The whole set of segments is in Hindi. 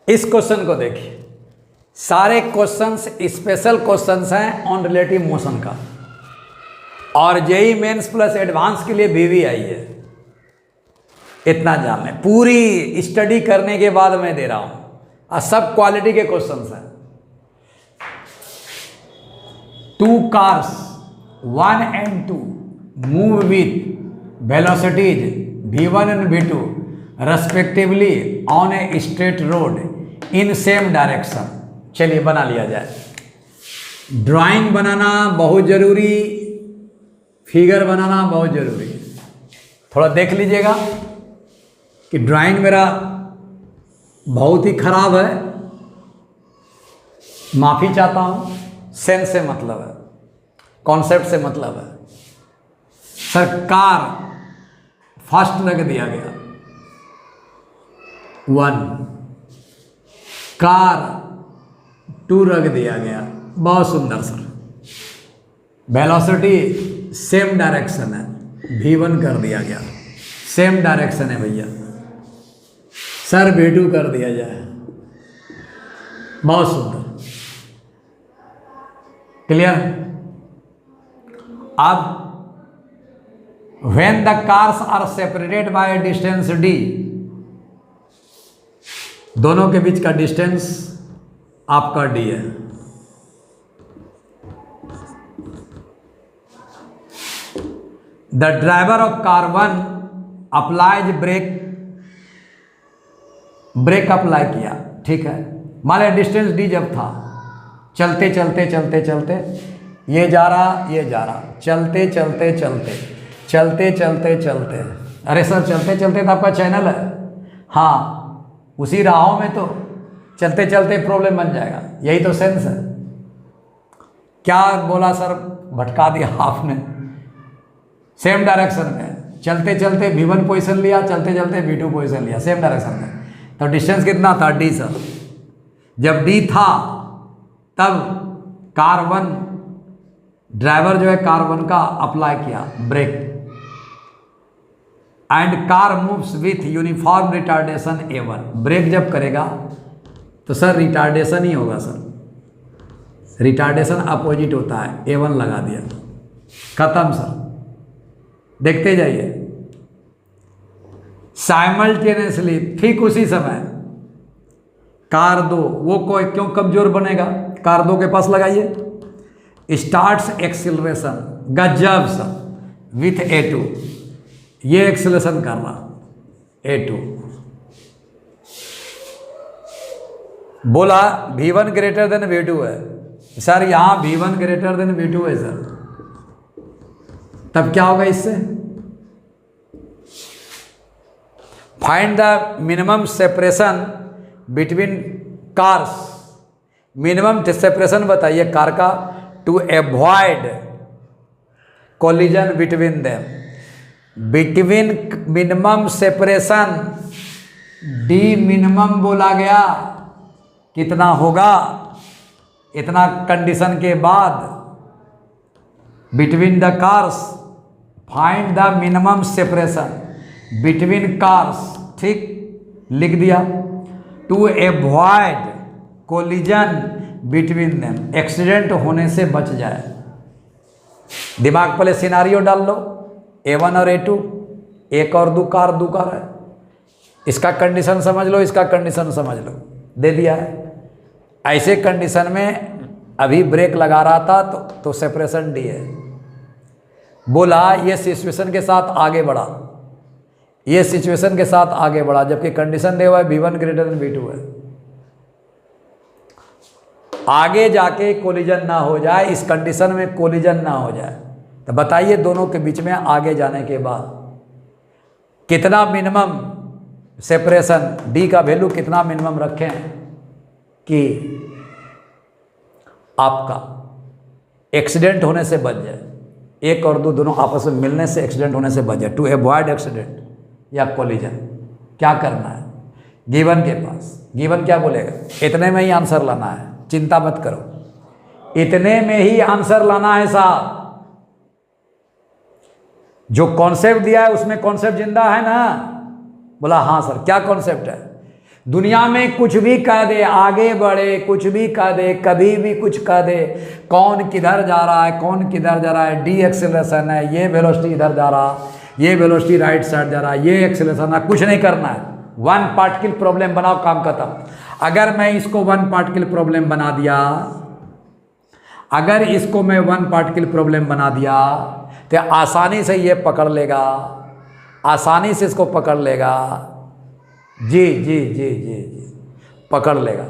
इस क्वेश्चन को देखिए, सारे क्वेश्चंस स्पेशल क्वेश्चंस हैं ऑन रिलेटिव मोशन का, और जेई मेंस प्लस एडवांस के लिए बीवी आई है। इतना जान लें, पूरी स्टडी करने के बाद मैं दे रहा हूं, और सब क्वालिटी के क्वेश्चंस हैं। 2 cars 1 and 2 move with velocities v1 and v2 respectively on a straight road in same direction। चलिए बना लिया जाए। ड्राइंग बनाना बहुत जरूरी, फिगर बनाना बहुत जरूरी। थोड़ा देख लीजिएगा कि ड्राइंग मेरा बहुत ही खराब है, माफी चाहता हूं। सेंस से मतलब है, कॉन्सेप्ट से मतलब है। सरकार फर्स्ट रख दिया गया 1, कार 2 रख दिया गया, बहुत सुंदर सर। वेलोसिटी सेम डायरेक्शन है, v1 कर दिया गया, सेम डायरेक्शन है भैया। सर v2 कर दिया जाए, बहुत सुंदर, क्लियर। अब when the cars are separated by a distance d, दोनों के बीच का डिस्टेंस आपका d है। The driver of car 1 applies break apply किया, ठीक है। मान लिया डिस्टेंस d जब था, चलते चलते चलते चलते ये जा रहा, ये जा रहा, चलते चलते चलते चलते चलते चलते। अरे सर चलते चलते तो आपका चैनल है, हाँ उसी राहों में तो चलते चलते प्रॉब्लम बन जाएगा, यही तो सेंस है। क्या बोला सर, भटका दिया आपने। सेम डायरेक्शन में चलते चलते v1 पोजीशन लिया, चलते चलते v2 पोजीशन लिया, सेम डायरेक्शन में, तो डिस्टेंस कितना था d सर। जब d था तब कार 1, ड्राइवर जो है कार 1 का अप्लाई किया brake, and car moves with uniform retardation a1। Brake जब करेगा तो सर रिटार्डेशन ही होगा सर, रिटार्डेशन अपोजिट होता है, a1 लगा दिया, खत्म सर। देखते जाइए, साइमल्टेनियसली ठीक उसी समय कार 2, वो कोई क्यों कमजोर बनेगा, कार 2 के पास लगाइए, स्टार्ट्स एक्सिलरेशन, गजब सर, विथ a2, ये एक्सिलरेशन कर रहा a2। बोला v1 ग्रेटर देन v2 है सर, यहां v1 ग्रेटर देन v2 है सर, तब क्या होगा इससे, find the minimum separation between cars. Minimum separation बताइए कार का, to avoid collision between them. Between minimum separation D minimum बोला गया, कितना होगा, इतना कंडीशन के बाद between the cars find the minimum separation between cars, ठीक लिख दिया। To avoid collision between them, accident होने से बच जाए। दिमाग पहले सिनारियो डाल लो, a1 और a2, एक और 2 कार है, इसका कंडीशन समझ लो, इसका कंडीशन समझ लो, दे दिया है। ऐसे कंडीशन में अभी ब्रेक लगा रहा था तो सेपरेशन डी है। बोला ये सिचुएशन के साथ आगे बढ़ा, ये सिचुएशन के साथ आगे बढ़ा, जबकि कंडीशन दे हुआ है v1 ग्रेटर देन v2 है। आगे जाके कोलिजन ना हो जाए, इस कंडीशन में कोलिजन ना हो जाए, तो बताइए दोनों के बीच में आगे जाने के बाद कितना मिनिमम सेपरेशन, डी का वैल्यू कितना मिनिमम रखें कि आपका एक्सीडेंट होने से बच जाए, 1 और 2 दोनों आपस में मिलने से एक्सीडेंट होने से बच जाए। टू अवॉइड एक्सीडेंट या कोलिजन, क्या करना है, गिवन के पास, गिवन क्या बोलेगा, इतने में ही आंसर लाना है, चिंता मत करो, इतने में ही आंसर लाना है साहब। जो कॉन्सेप्ट दिया है उसमें कॉन्सेप्ट जिंदा है ना। बोला हाँ सर, क्या कॉन्सेप्ट है, दुनिया में कुछ भी कह दे, आगे बढ़े, कुछ भी कह दे, कभी भी कुछ कह दे, कौन किधर जा रहा है, कौन किधर जा रहा है, डी एक्सेलरेशन है, ये वेलोसिटी इधर जा रहा, ये वेलोसिटी राइट साइड जा रहा है, ये एक्सेलरेशन है, कुछ नहीं करना है। वन पार्टिकल प्रॉब्लम बनाओ, काम खत्म। अगर मैं इसको वन पार्टिकल प्रॉब्लम बना दिया, अगर इसको मैं वन पार्टिकल प्रॉब्लम बना दिया तो आसानी से ये पकड़ लेगा, आसानी से इसको पकड़ लेगा। जी जी जी जी जी पकड़ लेगा।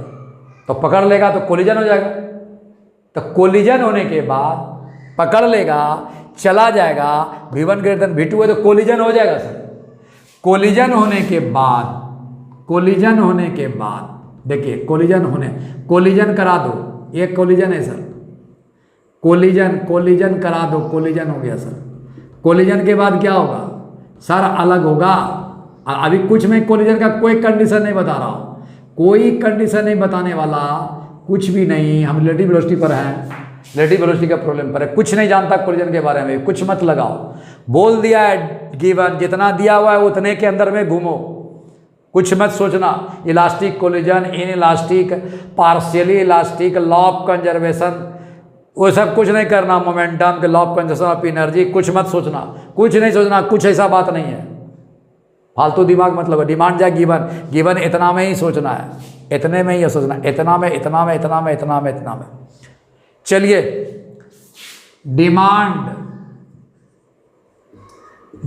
तो पकड़ लेगा तो कोलिजन हो जाएगा। तो कोलिजन होने के बाद पकड़ लेगा, चला जाएगा, V1 ग्रेटर देन V2 है तो कोलिजन हो जाएगा सर। कोलिजन होने के बाद, कोलिजन होने के बाद देखिए, कोलिजन करा दो, एक कोलिजन है सर, कोलिजन करा दो, कोलिजन हो गया सर। कोलिजन के बाद क्या होगा सर, अलग होगा। अभी कुछ मैं कोलिजन का कोई कंडीशन नहीं बता रहा हूँ, कोई कंडीशन नहीं बताने वाला, कुछ भी नहीं। हम रिलेटिव वेलोसिटी पर हैं, रिलेटिव वेलोसिटी का प्रॉब्लम पर है, कुछ नहीं जानता कोलिजन के बारे में, कुछ मत लगाओ। बोल दिया है गिवन, जितना दिया हुआ है उतने के अंदर में घूमो, कुछ मत सोचना। Elastic collision, in elastic, partially elastic, law of conservation, वो सब कुछ नहीं करना। मोमेंटम के law of conservation of energy, कुछ मत सोचना, कुछ नहीं सोचना, कुछ ऐसा बात नहीं है। फालतू दिमाग मतलब डिमांड जा गिवन इतना में ही सोचना है, इतने में ही सोचना, इतना में, इतना में, इतना में, इतना में, इतना में। चलिए, डिमांड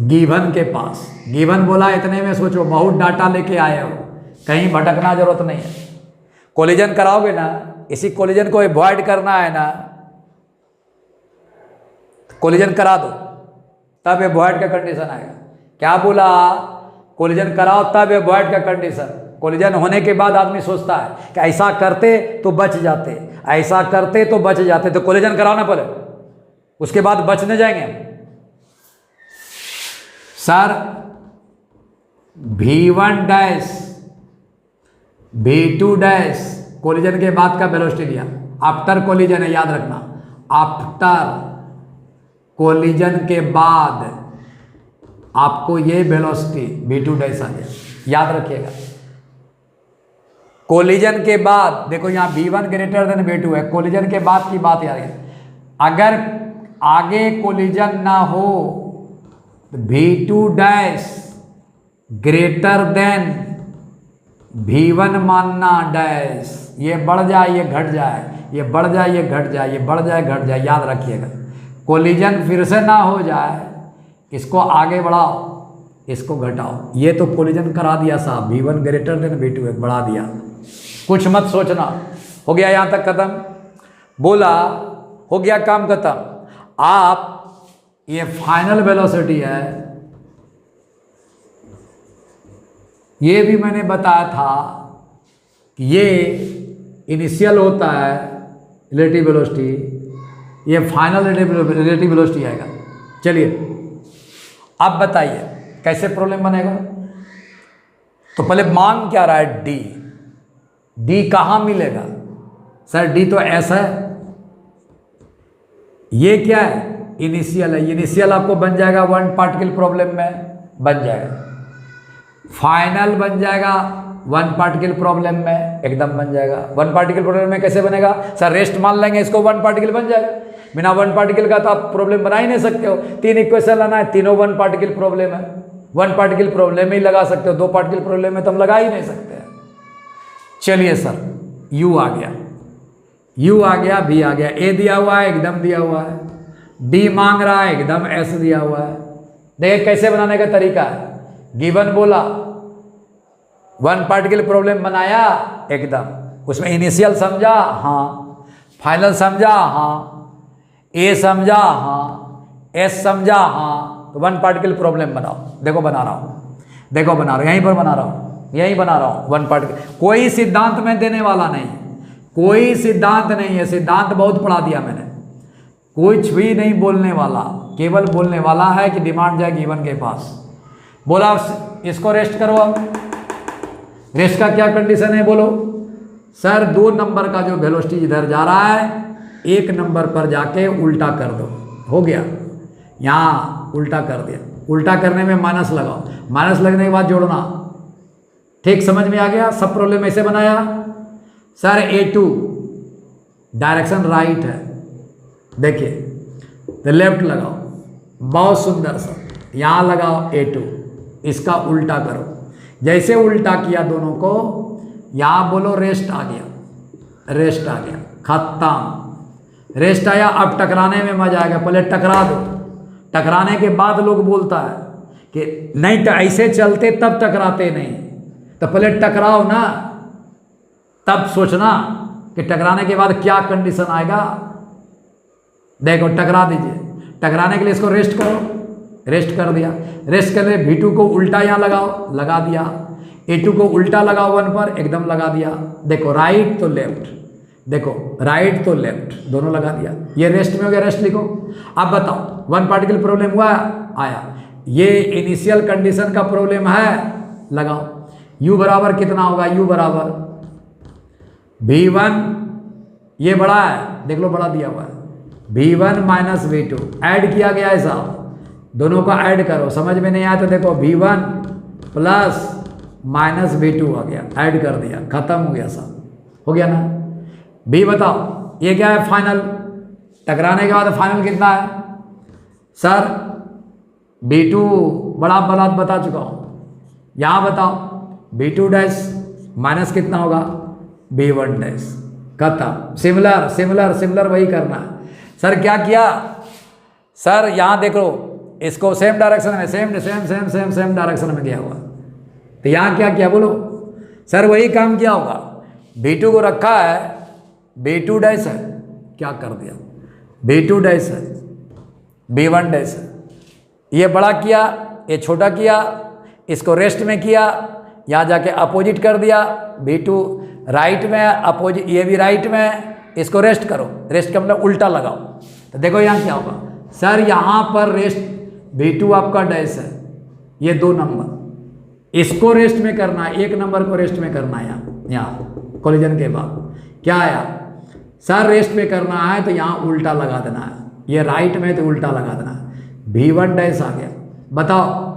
गिवन के पास, गिवन बोला इतने में सोचो, बहुत डाटा लेके आए हो, कहीं भटकना जरूरत नहीं है। कोलिजन कराओगे ना, इसी कोलिजन को अवॉइड करना है ना, कोलिजन करा दो तब अवॉइड का कंडीशन आएगा। क्या बोला, कोलिजन कराओ तब अवॉइड का कंडीशन। कोलिजन होने के बाद आदमी सोचता है कि ऐसा करते तो बच जाते, ऐसा करते तो बच जाते, तो कोलिजन कराओ ना पहले, उसके बाद बचने जाएंगे sir. V1 dash V2 dash collision के बाद का वेलोसिटी लिया, आफ्टर कोलिजन है, याद रखना। आफ्टर कोलिजन के बाद आपको ये वेलोसिटी V2 डैश आ जाए, याद रखिएगा। कोलिजन के बाद देखो यहाँ V1 ग्रेटर देन V2 है, कोलिजन के बाद की बात याद है। अगर आगे कोलिजन ना हो तो V2 dash greater than V1 मानना डैश, ये बढ़ जाए ये घट जाए, ये बढ़ जाए ये घट जाए, ये बढ़ जाए घट जाए, याद रखिएगा। कोलिजन फिर से ना हो जाए, इसको आगे बढ़ाओ, इसको घटाओ। ये तो कोलिजन करा दिया साहब, V1 ग्रेटर देन V2 एक बढ़ा दिया, कुछ मत सोचना। हो गया यहाँ तक खत्म, बोला हो गया काम खत्म। आप ये फाइनल वेलोसिटी है, ये भी मैंने बताया था कि ये इनिशियल होता है रिलेटिव वेलोसिटी, ये फाइनल रिलेटिव वेलोसिटी आएगा। चलिए अब बताइए कैसे प्रॉब्लम बनेगा। तो पहले मांग क्या रहा है, डी। डी कहाँ मिलेगा सर, डी तो ऐसा है, ये क्या है इनिशियल है, इनिशियल आपको बन जाएगा वन पार्टिकल प्रॉब्लम में बन जाएगा, फाइनल बन जाएगा वन पार्टिकल प्रॉब्लम में एकदम बन जाएगा। वन पार्टिकल प्रॉब्लम में कैसे बनेगा सर, रेस्ट मान लेंगे इसको, वन पार्टिकल बन जाएगा। बिना वन पार्टिकल का तो आप प्रॉब्लम बना ही नहीं सकते हो। तीन इक्वेशन लाना है, तीनों वन पार्टिकल प्रॉब्लम है, वन पार्टिकल प्रॉब्लम ही लगा सकते हो, दो पार्टिकल प्रॉब्लम में तो हम लगा ही नहीं सकते। चलिए सर, यू आ गया, यू आ गया, बी आ गया, ए दिया हुआ है एकदम दिया हुआ है, डी मांग रहा है एकदम एस दिया हुआ है। देखिए कैसे बनाने का तरीका है, गिवन बोला, वन पार्टिकल प्रॉब्लम बनाया एकदम, उसमें इनिशियल समझा हाँ, फाइनल समझा हाँ, ए समझा हाँ, एस समझा हाँ, तो वन पार्टिकल प्रॉब्लम बनाओ। देखो बना रहा हूँ, देखो बना रहा हूँ, यहीं पर बना रहा हूँ, यहीं बना रहा हूँ वन पार्टिकल। कोई सिद्धांत में देने वाला नहीं, कोई सिद्धांत नहीं है, सिद्धांत बहुत पढ़ा दिया मैंने, कुछ भी नहीं बोलने वाला, केवल बोलने वाला है कि डिमांड जाए गिवन के पास। बोला इसको रेस्ट करो, अब रेस्ट का क्या कंडीशन है बोलो सर, 2 नंबर का जो वेलोसिटी इधर जा रहा है 1 नंबर पर जाके उल्टा कर दो, हो गया। यहाँ उल्टा कर दिया, उल्टा करने में माइनस लगाओ, माइनस लगने के बाद जोड़ना, ठीक, समझ में आ गया। सब प्रॉब्लम ऐसे बनाया सर। A2 डायरेक्शन राइट है, देखिए तो लेफ्ट लगाओ, बहुत सुंदर सा। यहाँ लगाओ A2, इसका उल्टा करो। जैसे उल्टा किया दोनों को, यहाँ बोलो रेस्ट आ गया, रेस्ट आ गया, खत्म। रेस्ट आया, अब टकराने में मजा आएगा। पहले टकरा दो, टकराने के बाद लोग बोलता है कि नहीं तो ऐसे चलते तब टकराते नहीं, तो पहले टकराओ ना, तब सोचना कि टकराने के बाद क्या कंडीशन आएगा। देखो टकरा दीजिए, टकराने के लिए इसको रेस्ट करो, रेस्ट कर दिया। रेस्ट कर लिए, V2 को उल्टा यहाँ लगाओ, लगा दिया। A2 को उल्टा लगाओ 1 पर, एकदम लगा दिया। देखो राइट तो लेफ्ट, देखो राइट तो लेफ्ट, दोनों लगा दिया। ये रेस्ट में हो गया, रेस्ट लिखो। अब बताओ 1 पार्टिकल प्रॉब्लम हुआ, आया। ये इनिशियल कंडीशन का प्रॉब्लम है, लगाओ। U बराबर कितना होगा, U बराबर V1, ये बड़ा है, देख लो बड़ा दिया हुआ है, V1 माइनस V2 ऐड किया गया है साहब, दोनों का ऐड करो। समझ में नहीं आया तो देखो V1 प्लस माइनस V2 आ गया, ऐड कर दिया, खत्म हो गया साहब, हो गया ना। B बताओ ये क्या है, फाइनल। टकराने के बाद फाइनल कितना है सर, B2 बड़ा बलात बता चुका हूँ। यहाँ बताओ B2 डैश माइनस कितना होगा, B1 डैश, खत्म। सिमिलर सिमिलर सिमिलर वही करना है सर। क्या किया सर, यहाँ देखो इसको सेम डायरेक्शन में, same same same same same direction में गया हुआ, तो यहाँ क्या किया बोलो सर, वही काम किया होगा। B2 को रखा है, B2 डैश है, क्या कर दिया, B2 डैश है, B1 डैश है। ये बड़ा किया, ये छोटा किया, इसको रेस्ट में किया, यहाँ जाके अपोजिट कर दिया। B2 राइट में, अपोजिट, ये भी राइट में, इसको रेस्ट करो। रेस्ट का मतलब उल्टा लगाओ, तो देखो यहाँ क्या होगा सर, यहाँ पर रेस्ट B2 आपका डैश है, ये 2 नंबर, इसको रेस्ट में करना है, 1 नंबर को रेस्ट में करना है। यहाँ कोलिजन के बाद क्या आया सर, रेस्ट में करना है तो यहाँ उल्टा लगा देना है, ये राइट में तो उल्टा लगा देना है। V1 डैश आ गया, बताओ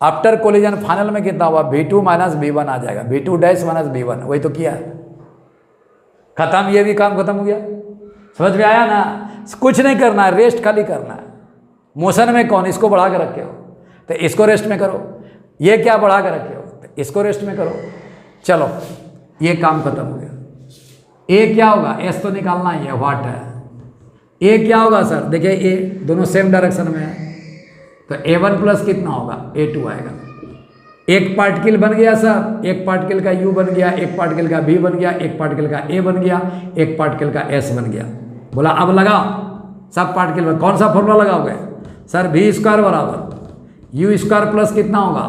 आफ्टर कोलिजन फाइनल में कितना हुआ, V2 माइनस V1 आ जाएगा, V2 डैश माइनस V1, वही तो किया है, खत्म। ये भी काम खत्म हो गया, समझ में आया ना। कुछ नहीं करना है, रेस्ट खाली करना है। मोशन में कौन, इसको बढ़ा के रखे हो तो इसको रेस्ट में करो, ये क्या बढ़ा के रखे हो तो इसको रेस्ट में करो। चलो ये काम खत्म हो गया। ए क्या होगा, एस तो निकालना ही है, व्हाट है। ए क्या होगा सर, देखिए ए दोनों सेम डायरेक्शन में है, तो A1 प्लस कितना होगा, A2 आएगा। एक पार्टिकल बन गया सर, एक पार्टिकल का U बन गया, एक पार्टिकल का B बन गया, एक पार्टिकल का A बन गया, एक पार्टिकल का S बन गया। बोला अब लगाओ सब पार्टिकल में, कौन सा फॉर्मूला लगाओगे सर, V² बराबर U² प्लस कितना होगा,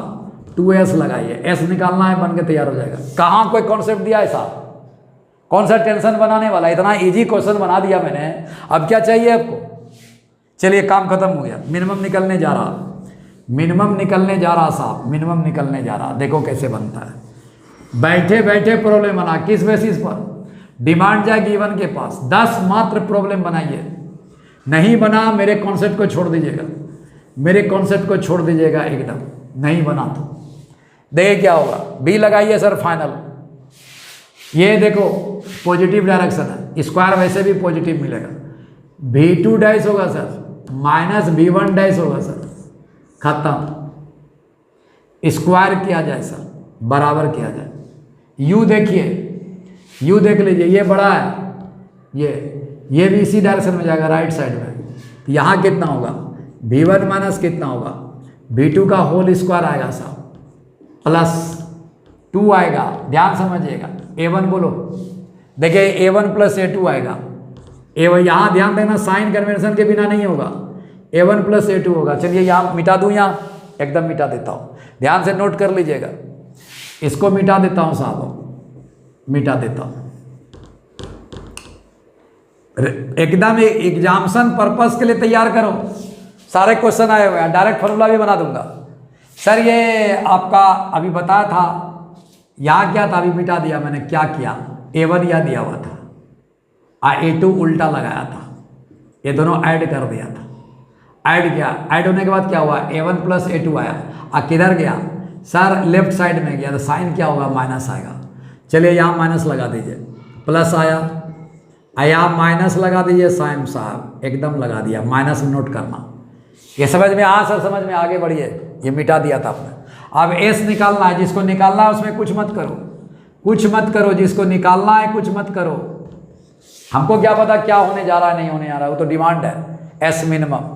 2S लगाइए, S निकालना है, बन के तैयार हो जाएगा। कहाँ कोई कॉन्सेप्ट दिया है साहब, कौन सा टेंशन बनाने वाला, इतना इजी क्वेश्चन बना दिया मैंने, अब क्या चाहिए आपको। चलिए काम खत्म हो गया। मिनिमम निकलने जा रहा, मिनिमम निकलने जा रहा साहब, मिनिमम निकलने जा रहा। देखो कैसे बनता है, बैठे बैठे प्रॉब्लम बना, किस बेसिस पर, डिमांड जाए गिवन के पास, 10 मात्र प्रॉब्लम बनाइए। नहीं बना मेरे कॉन्सेप्ट को छोड़ दीजिएगा, मेरे कॉन्सेप्ट को छोड़ दीजिएगा एकदम, नहीं बना तो देखिए क्या होगा। B लगाइए सर फाइनल, ये देखो पॉजिटिव डायरेक्शन है, स्क्वायर वैसे भी पॉजिटिव मिलेगा। V2 डैश होगा सर, माइनस V1 डैश होगा सर, खत्म। स्क्वायर किया जाए सर, बराबर किया जाए। U देखिए, U देख लीजिए, ये बड़ा है, ये भी इसी डायरेक्शन में जाएगा, राइट साइड में। यहाँ कितना होगा, V1 माइनस कितना होगा, V2 का होल स्क्वायर आएगा साहब, प्लस 2 आएगा, ध्यान समझिएगा। A1 बोलो, देखिए A1 प्लस A2 आएगा। A1 यहाँ ध्यान देना, साइन कन्वेंशन के बिना नहीं होगा, A1 प्लस A2 होगा। चलिए यहाँ मिटा दूँ, यहाँ एकदम मिटा देता हूँ, ध्यान से नोट कर लीजिएगा। इसको मिटा देता हूँ साहब, मिटा देता हूँ एकदम। एग्जामिनेशन पर्पस के लिए तैयार करो, सारे क्वेश्चन आए हुए हैं, डायरेक्ट फॉर्मूला भी बना दूंगा सर। ये आपका अभी बताया था, यहाँ क्या था, अभी मिटा दिया मैंने। क्या किया, A1 यहाँ दिया हुआ था, A2 उल्टा लगाया था, ये दोनों ऐड कर दिया था, ऐड किया। ऐड होने के बाद क्या हुआ, A1 प्लस A2 आया, किधर गया, सर लेफ्ट साइड में गया तो साइन क्या होगा, माइनस आएगा। चलिए यहाँ माइनस लगा दीजिए, प्लस आया, यहाँ माइनस लगा दीजिए। साइन साहब एकदम लगा दिया, माइनस नोट करना। ये समझ में, हाँ सर समझ में, आगे बढ़िए। ये मिटा दिया था आपने। अब एस निकालना है, जिसको निकालना है उसमें कुछ मत करो, कुछ मत करो, जिसको निकालना है कुछ मत करो। हमको क्या पता क्या होने जा रहा है नहीं होने जा रहा है, वो तो डिमांड है। एस मिनिमम,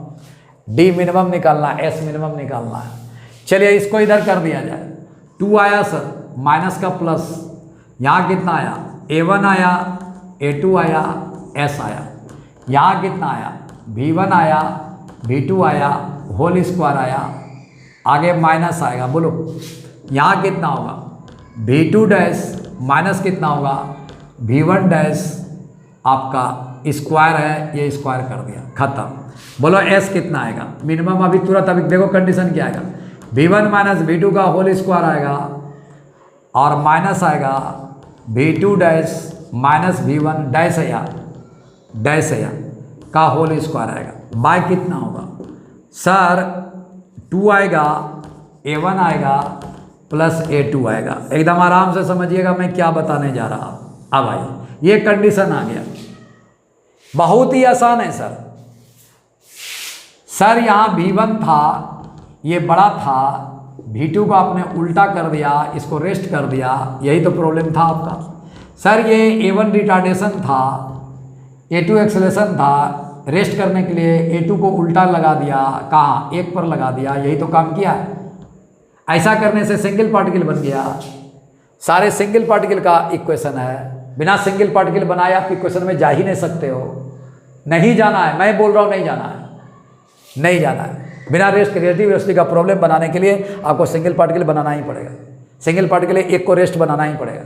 डी मिनिमम निकालना है, एस मिनिमम निकालना है। चलिए इसको इधर कर दिया जाए। 2 आया सर, माइनस का प्लस, यहाँ कितना आया, A1 आया, A2 आया, S आया। यहाँ कितना आया, V1 आया, V2 आया, होल स्क्वायर आया, आगे माइनस आएगा। बोलो यहाँ कितना होगा, V2 डैश माइनस कितना होगा, V1 डैश आपका स्क्वायर है, ये स्क्वायर कर दिया, खत्म। बोलो S कितना आएगा मिनिमम, अभी तुरंत, अभी देखो कंडीशन क्या आएगा, V1 माइनस V2 का होल स्क्वायर आएगा और माइनस आएगा V2 dash minus V1 dash है का होल स्क्वायर आएगा। बाय कितना होगा सर, 2 आएगा, A1 आएगा प्लस A2 आएगा। एकदम आराम से समझिएगा मैं क्या बताने जा रहा हूँ। अब आइए, ये कंडीशन आ गया, बहुत ही आसान है सर। सर यहाँ V1 था, ये बड़ा था, V2 को आपने उल्टा कर दिया, इसको रेस्ट कर दिया, यही तो प्रॉब्लम था आपका। सर ये A1 रिटार्डेशन था, A2 एक्सेलेरेशन था, रेस्ट करने के लिए A2 को उल्टा लगा दिया, कहाँ, 1 पर लगा दिया, यही तो काम किया है। ऐसा करने से सिंगल पार्टिकल बन गया। सारे सिंगल पार्टिकल का इक्वेशन है, बिना सिंगल पार्टिकल बनाए आप इक्वेशन में जा ही नहीं सकते हो। नहीं जाना है, मैं बोल रहा हूँ नहीं जाना है, नहीं जाना है। बिना रेस्ट रिलेटिव वेलोसिटी का प्रॉब्लम बनाने के लिए आपको सिंगल पार्टिकल बनाना ही पड़ेगा। सिंगल पार्टिकल एक को रेस्ट बनाना ही पड़ेगा।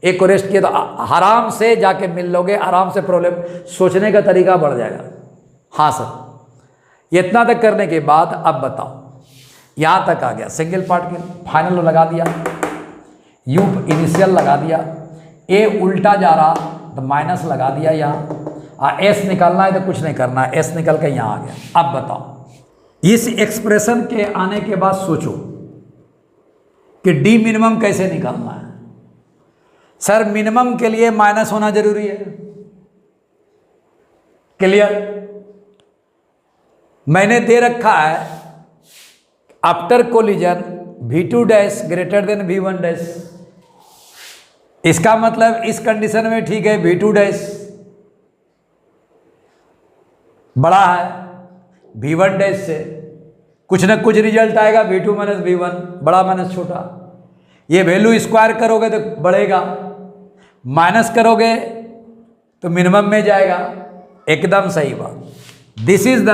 एक को रेस्ट किया तो आराम से जाके मिल लोगे, आराम से प्रॉब्लम सोचने का तरीका बढ़ जाएगा। हाँ सर, इतना तक करने के बाद अब बताओ, यहाँ तक आ गया सिंगल पार्टिकल, फाइनल लगा दिया, यू इनिशियल लगा दिया, ए उल्टा जा रहा तो माइनस लगा दिया यहाँ, एस निकालना है तो कुछ नहीं करना है, एस निकल के यहाँ आ गया। अब बताओ, इस एक्सप्रेशन के आने के बाद सोचो कि डी मिनिमम कैसे निकालना है। सर मिनिमम के लिए माइनस होना जरूरी है, क्लियर। मैंने दे रखा है after collision V2 dash greater than V1 dash. इसका मतलब इस कंडीशन में ठीक है V2 डैश बड़ा है V1 डैश से, कुछ ना कुछ रिजल्ट आएगा V2 माइनस V1, बड़ा माइनस छोटा। ये वैल्यू स्क्वायर करोगे तो बढ़ेगा, माइनस करोगे तो मिनिमम में जाएगा। एकदम सही बात। This is the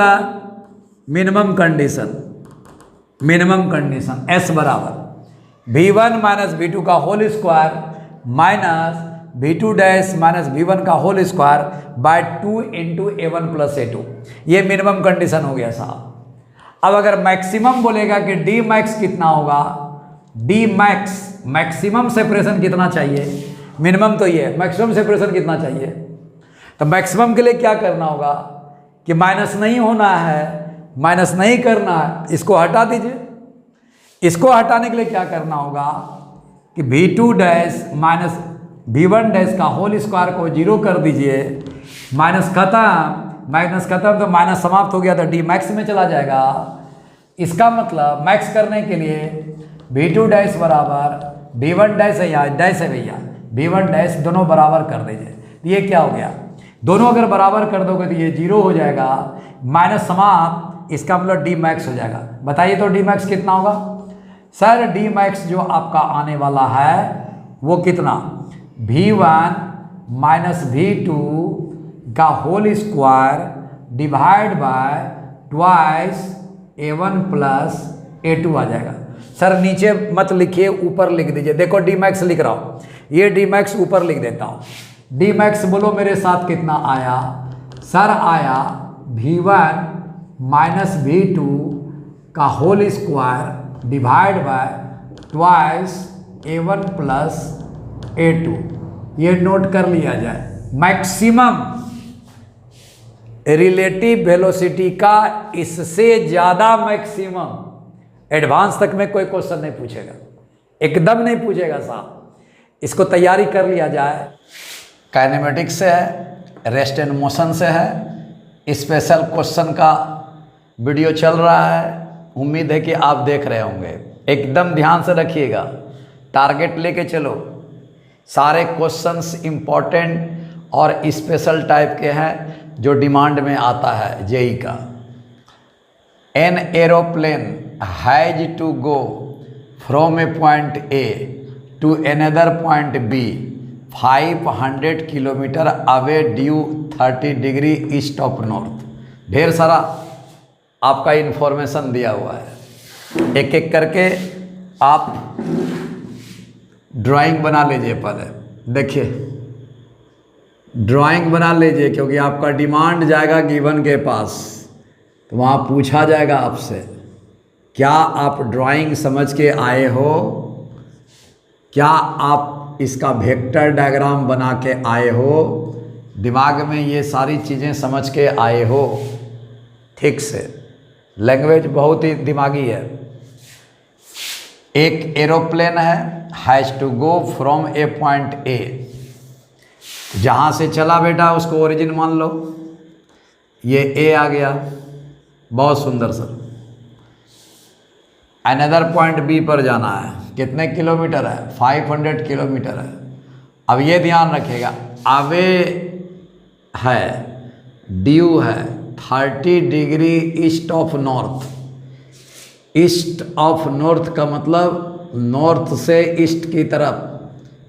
minimum condition. Minimum condition S बराबर V1 माइनस V2 का whole square minus V2 dash minus V1 का whole square by 2 into A1 plus A2। ये मिनिमम कंडीशन हो गया साहब। अब अगर मैक्सिमम बोलेगा कि डी मैक्स कितना होगा, डी मैक्स मैक्सिमम सेपरेशन कितना चाहिए, मिनिमम तो ये है, मैक्सिमम सेपरेशन कितना चाहिए। तो मैक्सिमम के लिए क्या करना होगा कि माइनस नहीं होना है, माइनस नहीं करना है, इसको हटा दीजिए। इसको हटाने के लिए क्या करना होगा कि V2 dash minus V1 dash का होल स्क्वायर को 0 कर दीजिए, माइनस खत्म, माइनस खत्म तो माइनस समाप्त हो गया तो डी मैक्स में चला जाएगा। इसका मतलब मैक्स करने के लिए V2 डैश बराबर V1 डैश है, या डैश है भैया, V1 डैश दोनों बराबर कर दीजिए। ये क्या हो गया, दोनों अगर बराबर कर दोगे तो ये 0 हो जाएगा, माइनस समाप्त, इसका मतलब डी मैक्स हो जाएगा। बताइए तो डी मैक्स कितना होगा। सर डी मैक्स जो आपका आने वाला है वो कितना, V1 माइनस V2 का whole square divide by twice A1 plus A2 आ जाएगा। सर नीचे मत लिखिए, ऊपर लिख दीजिए। देखो डी मैक्स लिख रहा हूँ, ये डी मैक्स ऊपर लिख देता हूँ। डी मैक्स बोलो मेरे साथ कितना आया। सर आया V1 माइनस V2 का whole square divide by twice A1 plus A2। ये नोट कर लिया जाए। मैक्सिमम रिलेटिव वेलोसिटी का इससे ज़्यादा मैक्सिमम एडवांस तक में कोई क्वेश्चन नहीं पूछेगा, एकदम नहीं पूछेगा साहब, इसको तैयारी कर लिया जाए। काइनेमेटिक्स से है, रेस्ट एंड मोशन से है, स्पेशल क्वेश्चन का वीडियो चल रहा है, उम्मीद है कि आप देख रहे होंगे। एकदम ध्यान से रखिएगा, टारगेट लेके चलो। सारे क्वेश्चंस इम्पॉर्टेंट और स्पेशल टाइप के हैं जो डिमांड में आता है जेई का। An aeroplane has to go from a point A to another point B 500 kilometre away due 30 degree east of north. ढेर सारा आपका इन्फॉर्मेशन दिया हुआ है, एक एक करके आप ड्राइंग बना लीजिए। पहले देखिए, ड्राइंग बना लीजिए, क्योंकि आपका डिमांड जाएगा गिवन के पास, तो वहाँ पूछा जाएगा आपसे, क्या आप ड्राइंग समझ के आए हो, क्या आप इसका वेक्टर डायग्राम बना के आए हो, दिमाग में ये सारी चीज़ें समझ के आए हो ठीक से। लैंग्वेज बहुत ही दिमागी है। एक एरोप्लेन है, has to go from a point A, जहाँ से चला बेटा उसको ओरिजिन मान लो, ये ए आ गया, बहुत सुंदर सर। अनदर पॉइंट बी पर जाना है, कितने किलोमीटर है, 500 किलोमीटर है। अब ये ध्यान रखिएगा, अवे है, ड्यू है 30 degree east of north. East of north का मतलब नॉर्थ से ईस्ट की तरफ,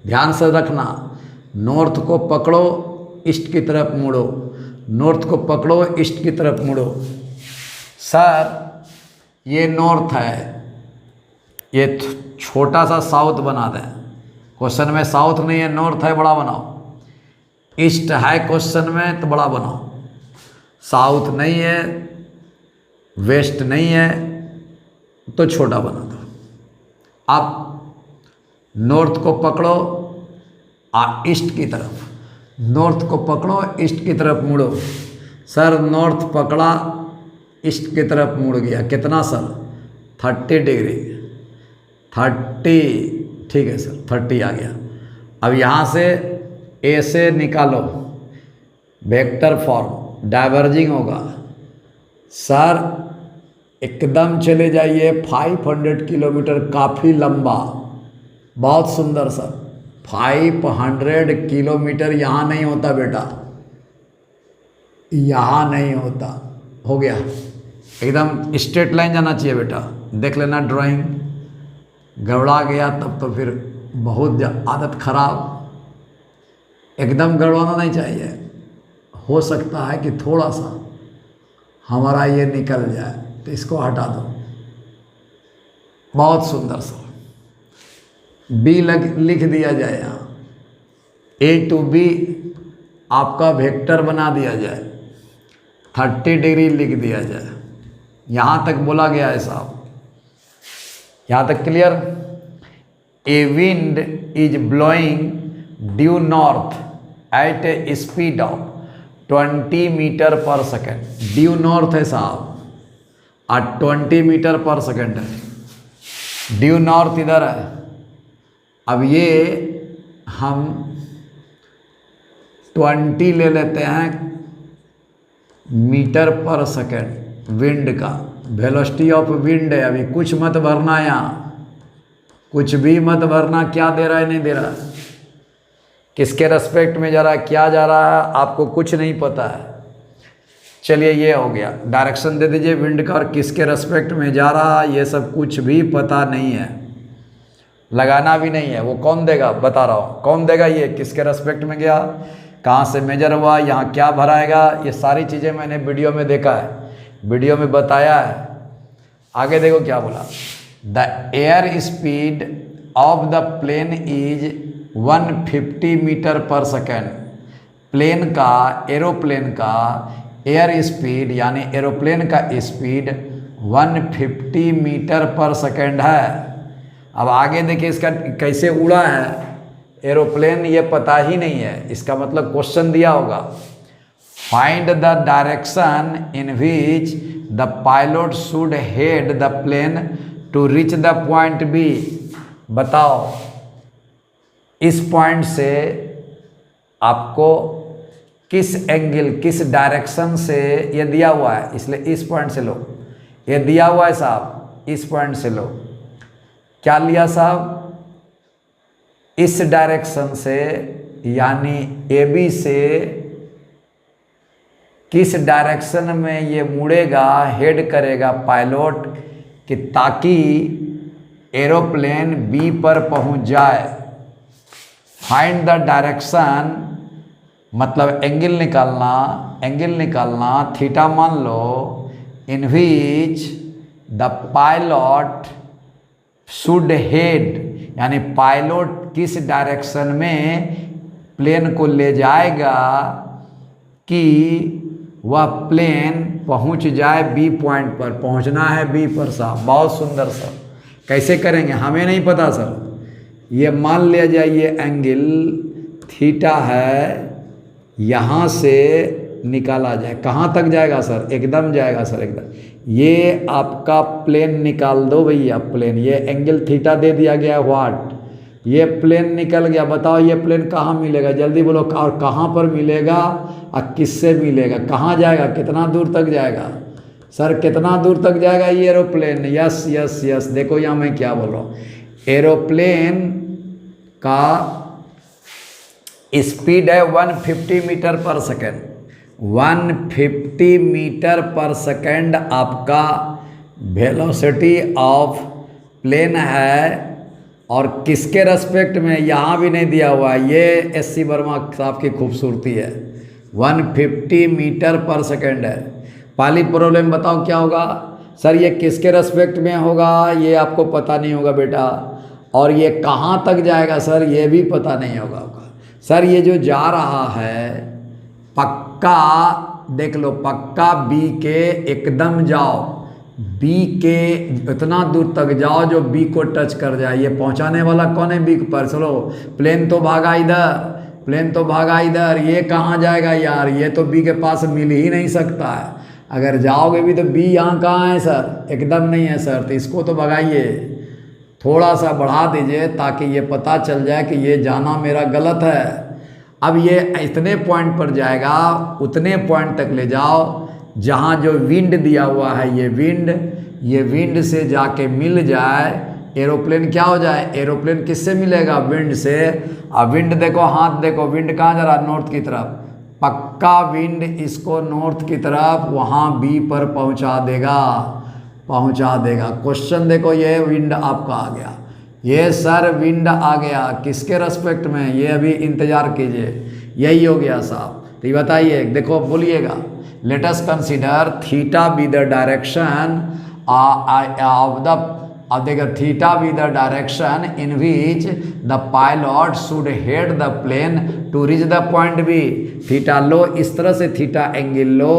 ध्यान से रखना, नॉर्थ को पकड़ो ईस्ट की तरफ मुड़ो, नॉर्थ को पकड़ो ईस्ट की तरफ मुड़ो। सर ये नॉर्थ है, ये छोटा सा साउथ बना दें, क्वेश्चन में साउथ नहीं है, नॉर्थ है, बड़ा बनाओ। ईस्ट है क्वेश्चन में तो बड़ा बनाओ, साउथ नहीं है, वेस्ट नहीं है तो छोटा बना दो। अब नॉर्थ को पकड़ो ईस्ट की तरफ, नॉर्थ को पकड़ो ईस्ट की तरफ मुड़ो। सर नॉर्थ पकड़ा ईस्ट की तरफ मुड़ गया, कितना सर, 30 डिग्री, 30, ठीक है सर 30 आ गया। अब यहाँ से ए से निकालो वेक्टर फॉर्म, डाइवर्जिंग होगा। सर एकदम चले जाइए 500 किलोमीटर, काफ़ी लंबा, बहुत सुंदर सर। 500 किलोमीटर यहाँ नहीं होता बेटा, यहाँ नहीं होता, हो गया। एकदम स्ट्रेट लाइन जाना चाहिए बेटा, देख लेना ड्राइंग, गड़बड़ा गया तब तो फिर बहुत आदत खराब, एकदम गड़बड़ाना नहीं चाहिए। हो सकता है कि थोड़ा सा हमारा ये निकल जाए, तो इसको हटा दो, बहुत सुंदर सा बी लिख दिया जाए, यहाँ ए टू बी आपका वेक्टर बना दिया जाए, 30 डिग्री लिख दिया जाए। यहाँ तक बोला गया है साहब, यहाँ तक clear. A wind is blowing due north at a speed of 20 metre per second. Due north है साहब और 20 मीटर पर सेकेंड है, ड्यू नॉर्थ इधर है। अब ये हम 20 ले लेते हैं मीटर पर सेकेंड, विंड का वेलोसिटी ऑफ विंड है। अभी कुछ मत भरना, यहाँ कुछ भी मत भरना, क्या दे रहा है नहीं दे रहा है, किसके रेस्पेक्ट में जा रहा है, क्या जा रहा है, आपको कुछ नहीं पता है। चलिए ये हो गया, डायरेक्शन दे दीजिए विंड का और किसके रेस्पेक्ट में जा रहा है, ये सब कुछ भी पता नहीं है, लगाना भी नहीं है। वो कौन देगा, बता रहा हूँ कौन देगा, ये किसके रेस्पेक्ट में गया, कहाँ से मेजर हुआ, यहाँ क्या भराएगा, ये सारी चीज़ें मैंने वीडियो में देखा है, वीडियो में बताया है। आगे देखो क्या बोला, the air speed of the plane is 150 metre per second. Plane का, एरोप्लेन का एयर स्पीड यानी एरोप्लेन का स्पीड 150 मीटर पर सेकेंड है। अब आगे देखिए इसका कैसे उड़ा है एरोप्लेन, ये पता ही नहीं है, इसका मतलब क्वेश्चन दिया होगा, find the direction in which the pilot should head the plane to reach the point B. बताओ इस पॉइंट से आपको किस एंगल, किस डायरेक्शन से, ये दिया हुआ है इसलिए इस पॉइंट से लो, ये दिया हुआ है साहब, इस पॉइंट से लो। क्या लिया साहब? इस डायरेक्शन से, यानी ए बी से किस डायरेक्शन में ये मुड़ेगा, हेड करेगा पायलट, कि ताकि एरोप्लेन बी पर पहुंच जाए। फाइंड द डायरेक्शन मतलब एंगल निकालना, एंगल निकालना, थीटा मान लो, in which the pilot should head, यानी पायलट किस डायरेक्शन में प्लेन को ले जाएगा कि वह प्लेन पहुंच जाए बी पॉइंट पर। पहुंचना है बी पर साहब। बहुत सुंदर सर। कैसे करेंगे हमें नहीं पता सर। ये मान लिया जाए ये एंगल थीटा है, यहाँ से निकाला जाए, कहाँ तक जाएगा सर? एकदम जाएगा सर, एकदम। ये आपका प्लेन निकाल दो भैया, प्लेन, ये एंगल थीटा दे दिया गया व्हाट, ये प्लेन निकल गया। बताओ ये प्लेन कहाँ मिलेगा? जल्दी बोलो। और कहाँ पर मिलेगा और किससे मिलेगा? कहाँ जाएगा? कितना दूर तक जाएगा सर? कितना दूर तक जाएगा ये एरोप्लेन? Yes yes yes. देखो यहाँ मैं क्या बोल रहा हूँ। एरोप्लेन का स्पीड है 150 metre per second. 150 metre per second आपका वेलोसिटी ऑफ प्लेन है। और किसके रेस्पेक्ट में? यहाँ भी नहीं दिया हुआ है। ये एस.सी. वर्मा साहब की खूबसूरती है। 150 मीटर पर सेकेंड है। पहली प्रॉब्लम बताओ क्या होगा सर? ये किसके रेस्पेक्ट में होगा ये आपको पता नहीं होगा बेटा। और ये कहाँ तक जाएगा सर? ये भी पता नहीं होगा सर। ये जो जा रहा है पक्का देख लो, पक्का बी के एकदम जाओ, बी के इतना दूर तक जाओ जो बी को टच कर जाए। ये पहुंचाने वाला कौन है? बी पर। चलो प्लेन तो भागा इधर, प्लेन तो भागा इधर, ये कहाँ जाएगा यार? ये तो बी के पास मिल ही नहीं सकता है। अगर जाओगे भी तो बी यहाँ कहाँ है सर? एकदम नहीं है सर। तो इसको तो भगाइए, थोड़ा सा बढ़ा दीजिए ताकि ये पता चल जाए कि ये जाना मेरा गलत है। अब ये इतने पॉइंट पर जाएगा, उतने पॉइंट तक ले जाओ जहाँ जो विंड दिया हुआ है, ये विंड से जाके मिल जाए, एरोप्लेन क्या हो जाए? एरोप्लेन किससे मिलेगा? विंड से। अब विंड देखो, हाथ देखो, विंड कहाँ जा रहा है? नॉर्थ की तरफ। पक्का विंड इसको नॉर्थ की तरफ वहाँ बी पर पहुँचा देगा, पहुँचा देगा। क्वेश्चन देखो, ये विंड आपका आ गया, ये सर विंड आ गया किसके रेस्पेक्ट में? ये अभी इंतज़ार कीजिए, यही हो गया साहब। तो ये बताइए, देखो बोलिएगा। Let us consider theta be the direction of the, अब देखो theta be the direction in which the pilot should head the plane to reach the point B. Theta लो, इस तरह से थीटा एंगल लो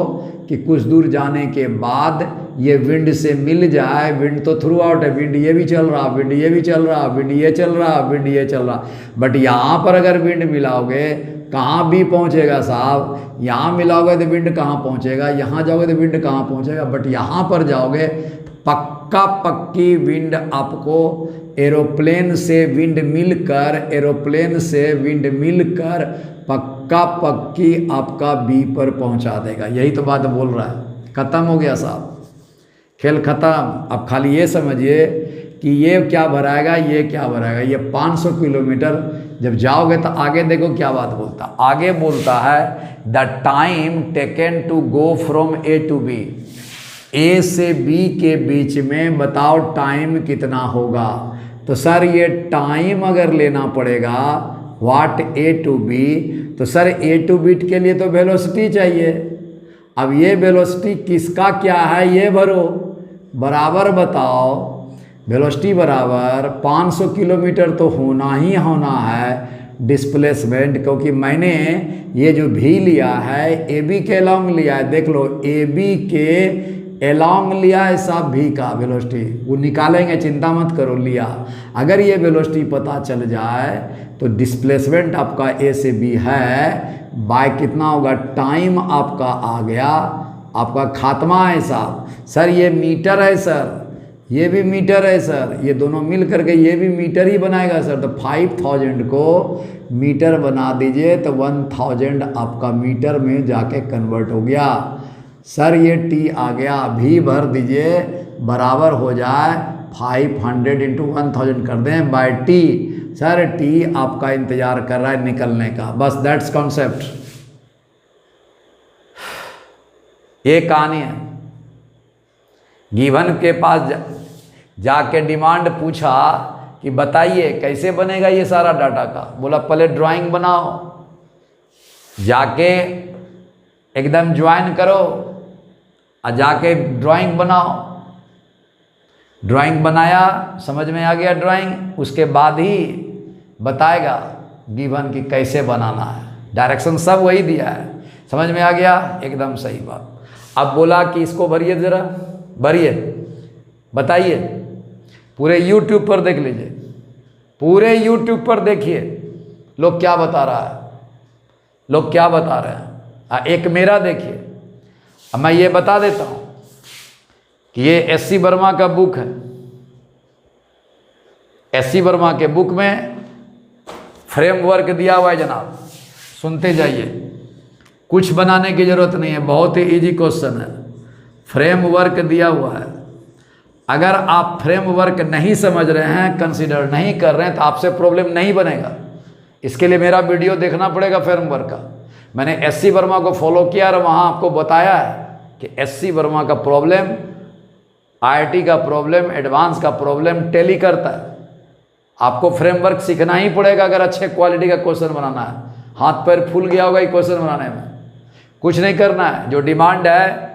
कि कुछ दूर जाने के बाद ये विंड से मिल जाए। विंड तो थ्रू आउट है, विंड ये भी चल रहा, विंड ये भी चल रहा, विंड ये चल रहा, विंड ये चल रहा। बट यहाँ पर अगर विंड मिलाओगे कहाँ भी पहुँचेगा साहब? यहाँ मिलाओगे तो विंड कहाँ पहुँचेगा? यहाँ जाओगे तो विंड कहाँ पहुँचेगा? बट यहाँ पर जाओगे पक्का पक्की विंड आपको एरोप्लेन से विंड मिलकर, एरोप्लेन से विंड मिलकर पक्का पक्की आपका बी पर पहुँचा देगा। यही तो बात बोल रहा है। ख़त्म हो गया साहब, खेल ख़त्म। अब खाली ये समझिए कि ये क्या भराएगा, ये क्या भराएगा। ये 500 किलोमीटर जब जाओगे तो आगे देखो क्या बात बोलता। आगे बोलता है the time taken to go from A to B. A से बी के बीच में बताओ टाइम कितना होगा? तो सर ये टाइम अगर लेना पड़ेगा व्हाट ए टू बी, तो सर ए टू बी के लिए तो वेलोसिटी चाहिए। अब ये वेलोसिटी किसका क्या है ये भरो, बराबर बताओ। वेलोसिटी बराबर 500 किलोमीटर तो होना ही होना है डिस्प्लेसमेंट, क्योंकि मैंने ये जो भी लिया है ए बी के अलॉन्ग लिया है। देख लो ए बी के अलॉन्ग लिया है साहब भी का वेलोसिटी, वो निकालेंगे चिंता मत करो, लिया। अगर ये वेलोसिटी पता चल जाए तो डिस्प्लेसमेंट आपका ए से बी है बाय कितना होगा? टाइम आपका आ गया, आपका खात्मा है साहब। सर ये मीटर है सर, ये भी मीटर है सर, ये दोनों मिल करके ये भी मीटर ही बनाएगा सर। तो 5000 को मीटर बना दीजिए तो 1000 आपका मीटर में जाके कन्वर्ट हो गया सर। ये टी आ गया, भी भर दीजिए, बराबर हो जाए 500 इंटू 1000 कर दें बाय टी। सर टी आपका इंतजार कर रहा है निकलने का, बस दैट्स कॉन्सेप्ट। ये कहानी है। गिवन के पास जाके डिमांड पूछा कि बताइए कैसे बनेगा ये सारा डाटा का। बोला पहले ड्राइंग बनाओ, जाके एकदम ज्वाइन करो और जाके ड्राइंग बनाओ। ड्राइंग बनाया, समझ में आ गया ड्राइंग, उसके बाद ही बताएगा गिवन की कैसे बनाना है। डायरेक्शन सब वही दिया है, समझ में आ गया, एकदम सही बात। अब बोला कि इसको भरिए, ज़रा भरिए, बताइए। पूरे YouTube पर देख लीजिए, पूरे YouTube पर देखिए लोग क्या बता रहा है, लोग क्या बता रहे हैं। एक मेरा देखिए। अब मैं ये बता देता हूँ कि ये SC वर्मा का बुक है। SC वर्मा के बुक में फ्रेमवर्क दिया हुआ है जनाब, सुनते जाइए, कुछ बनाने की ज़रूरत नहीं है, बहुत ही इजी क्वेश्चन है। फ्रेमवर्क दिया हुआ है। अगर आप फ्रेमवर्क नहीं समझ रहे हैं, कंसीडर नहीं कर रहे हैं, तो आपसे प्रॉब्लम नहीं बनेगा। इसके लिए मेरा वीडियो देखना पड़ेगा फ्रेमवर्क का। मैंने SC वर्मा को फॉलो किया और वहाँ आपको बताया है कि SC वर्मा का प्रॉब्लम, IIT का प्रॉब्लम, एडवांस का प्रॉब्लम टैली करता है। आपको फ्रेमवर्क सीखना ही पड़ेगा अगर अच्छे क्वालिटी का क्वेश्चन बनाना है। हाथ पैर फूल गया होगा ये क्वेश्चन बनाने में। कुछ नहीं करना है, जो डिमांड है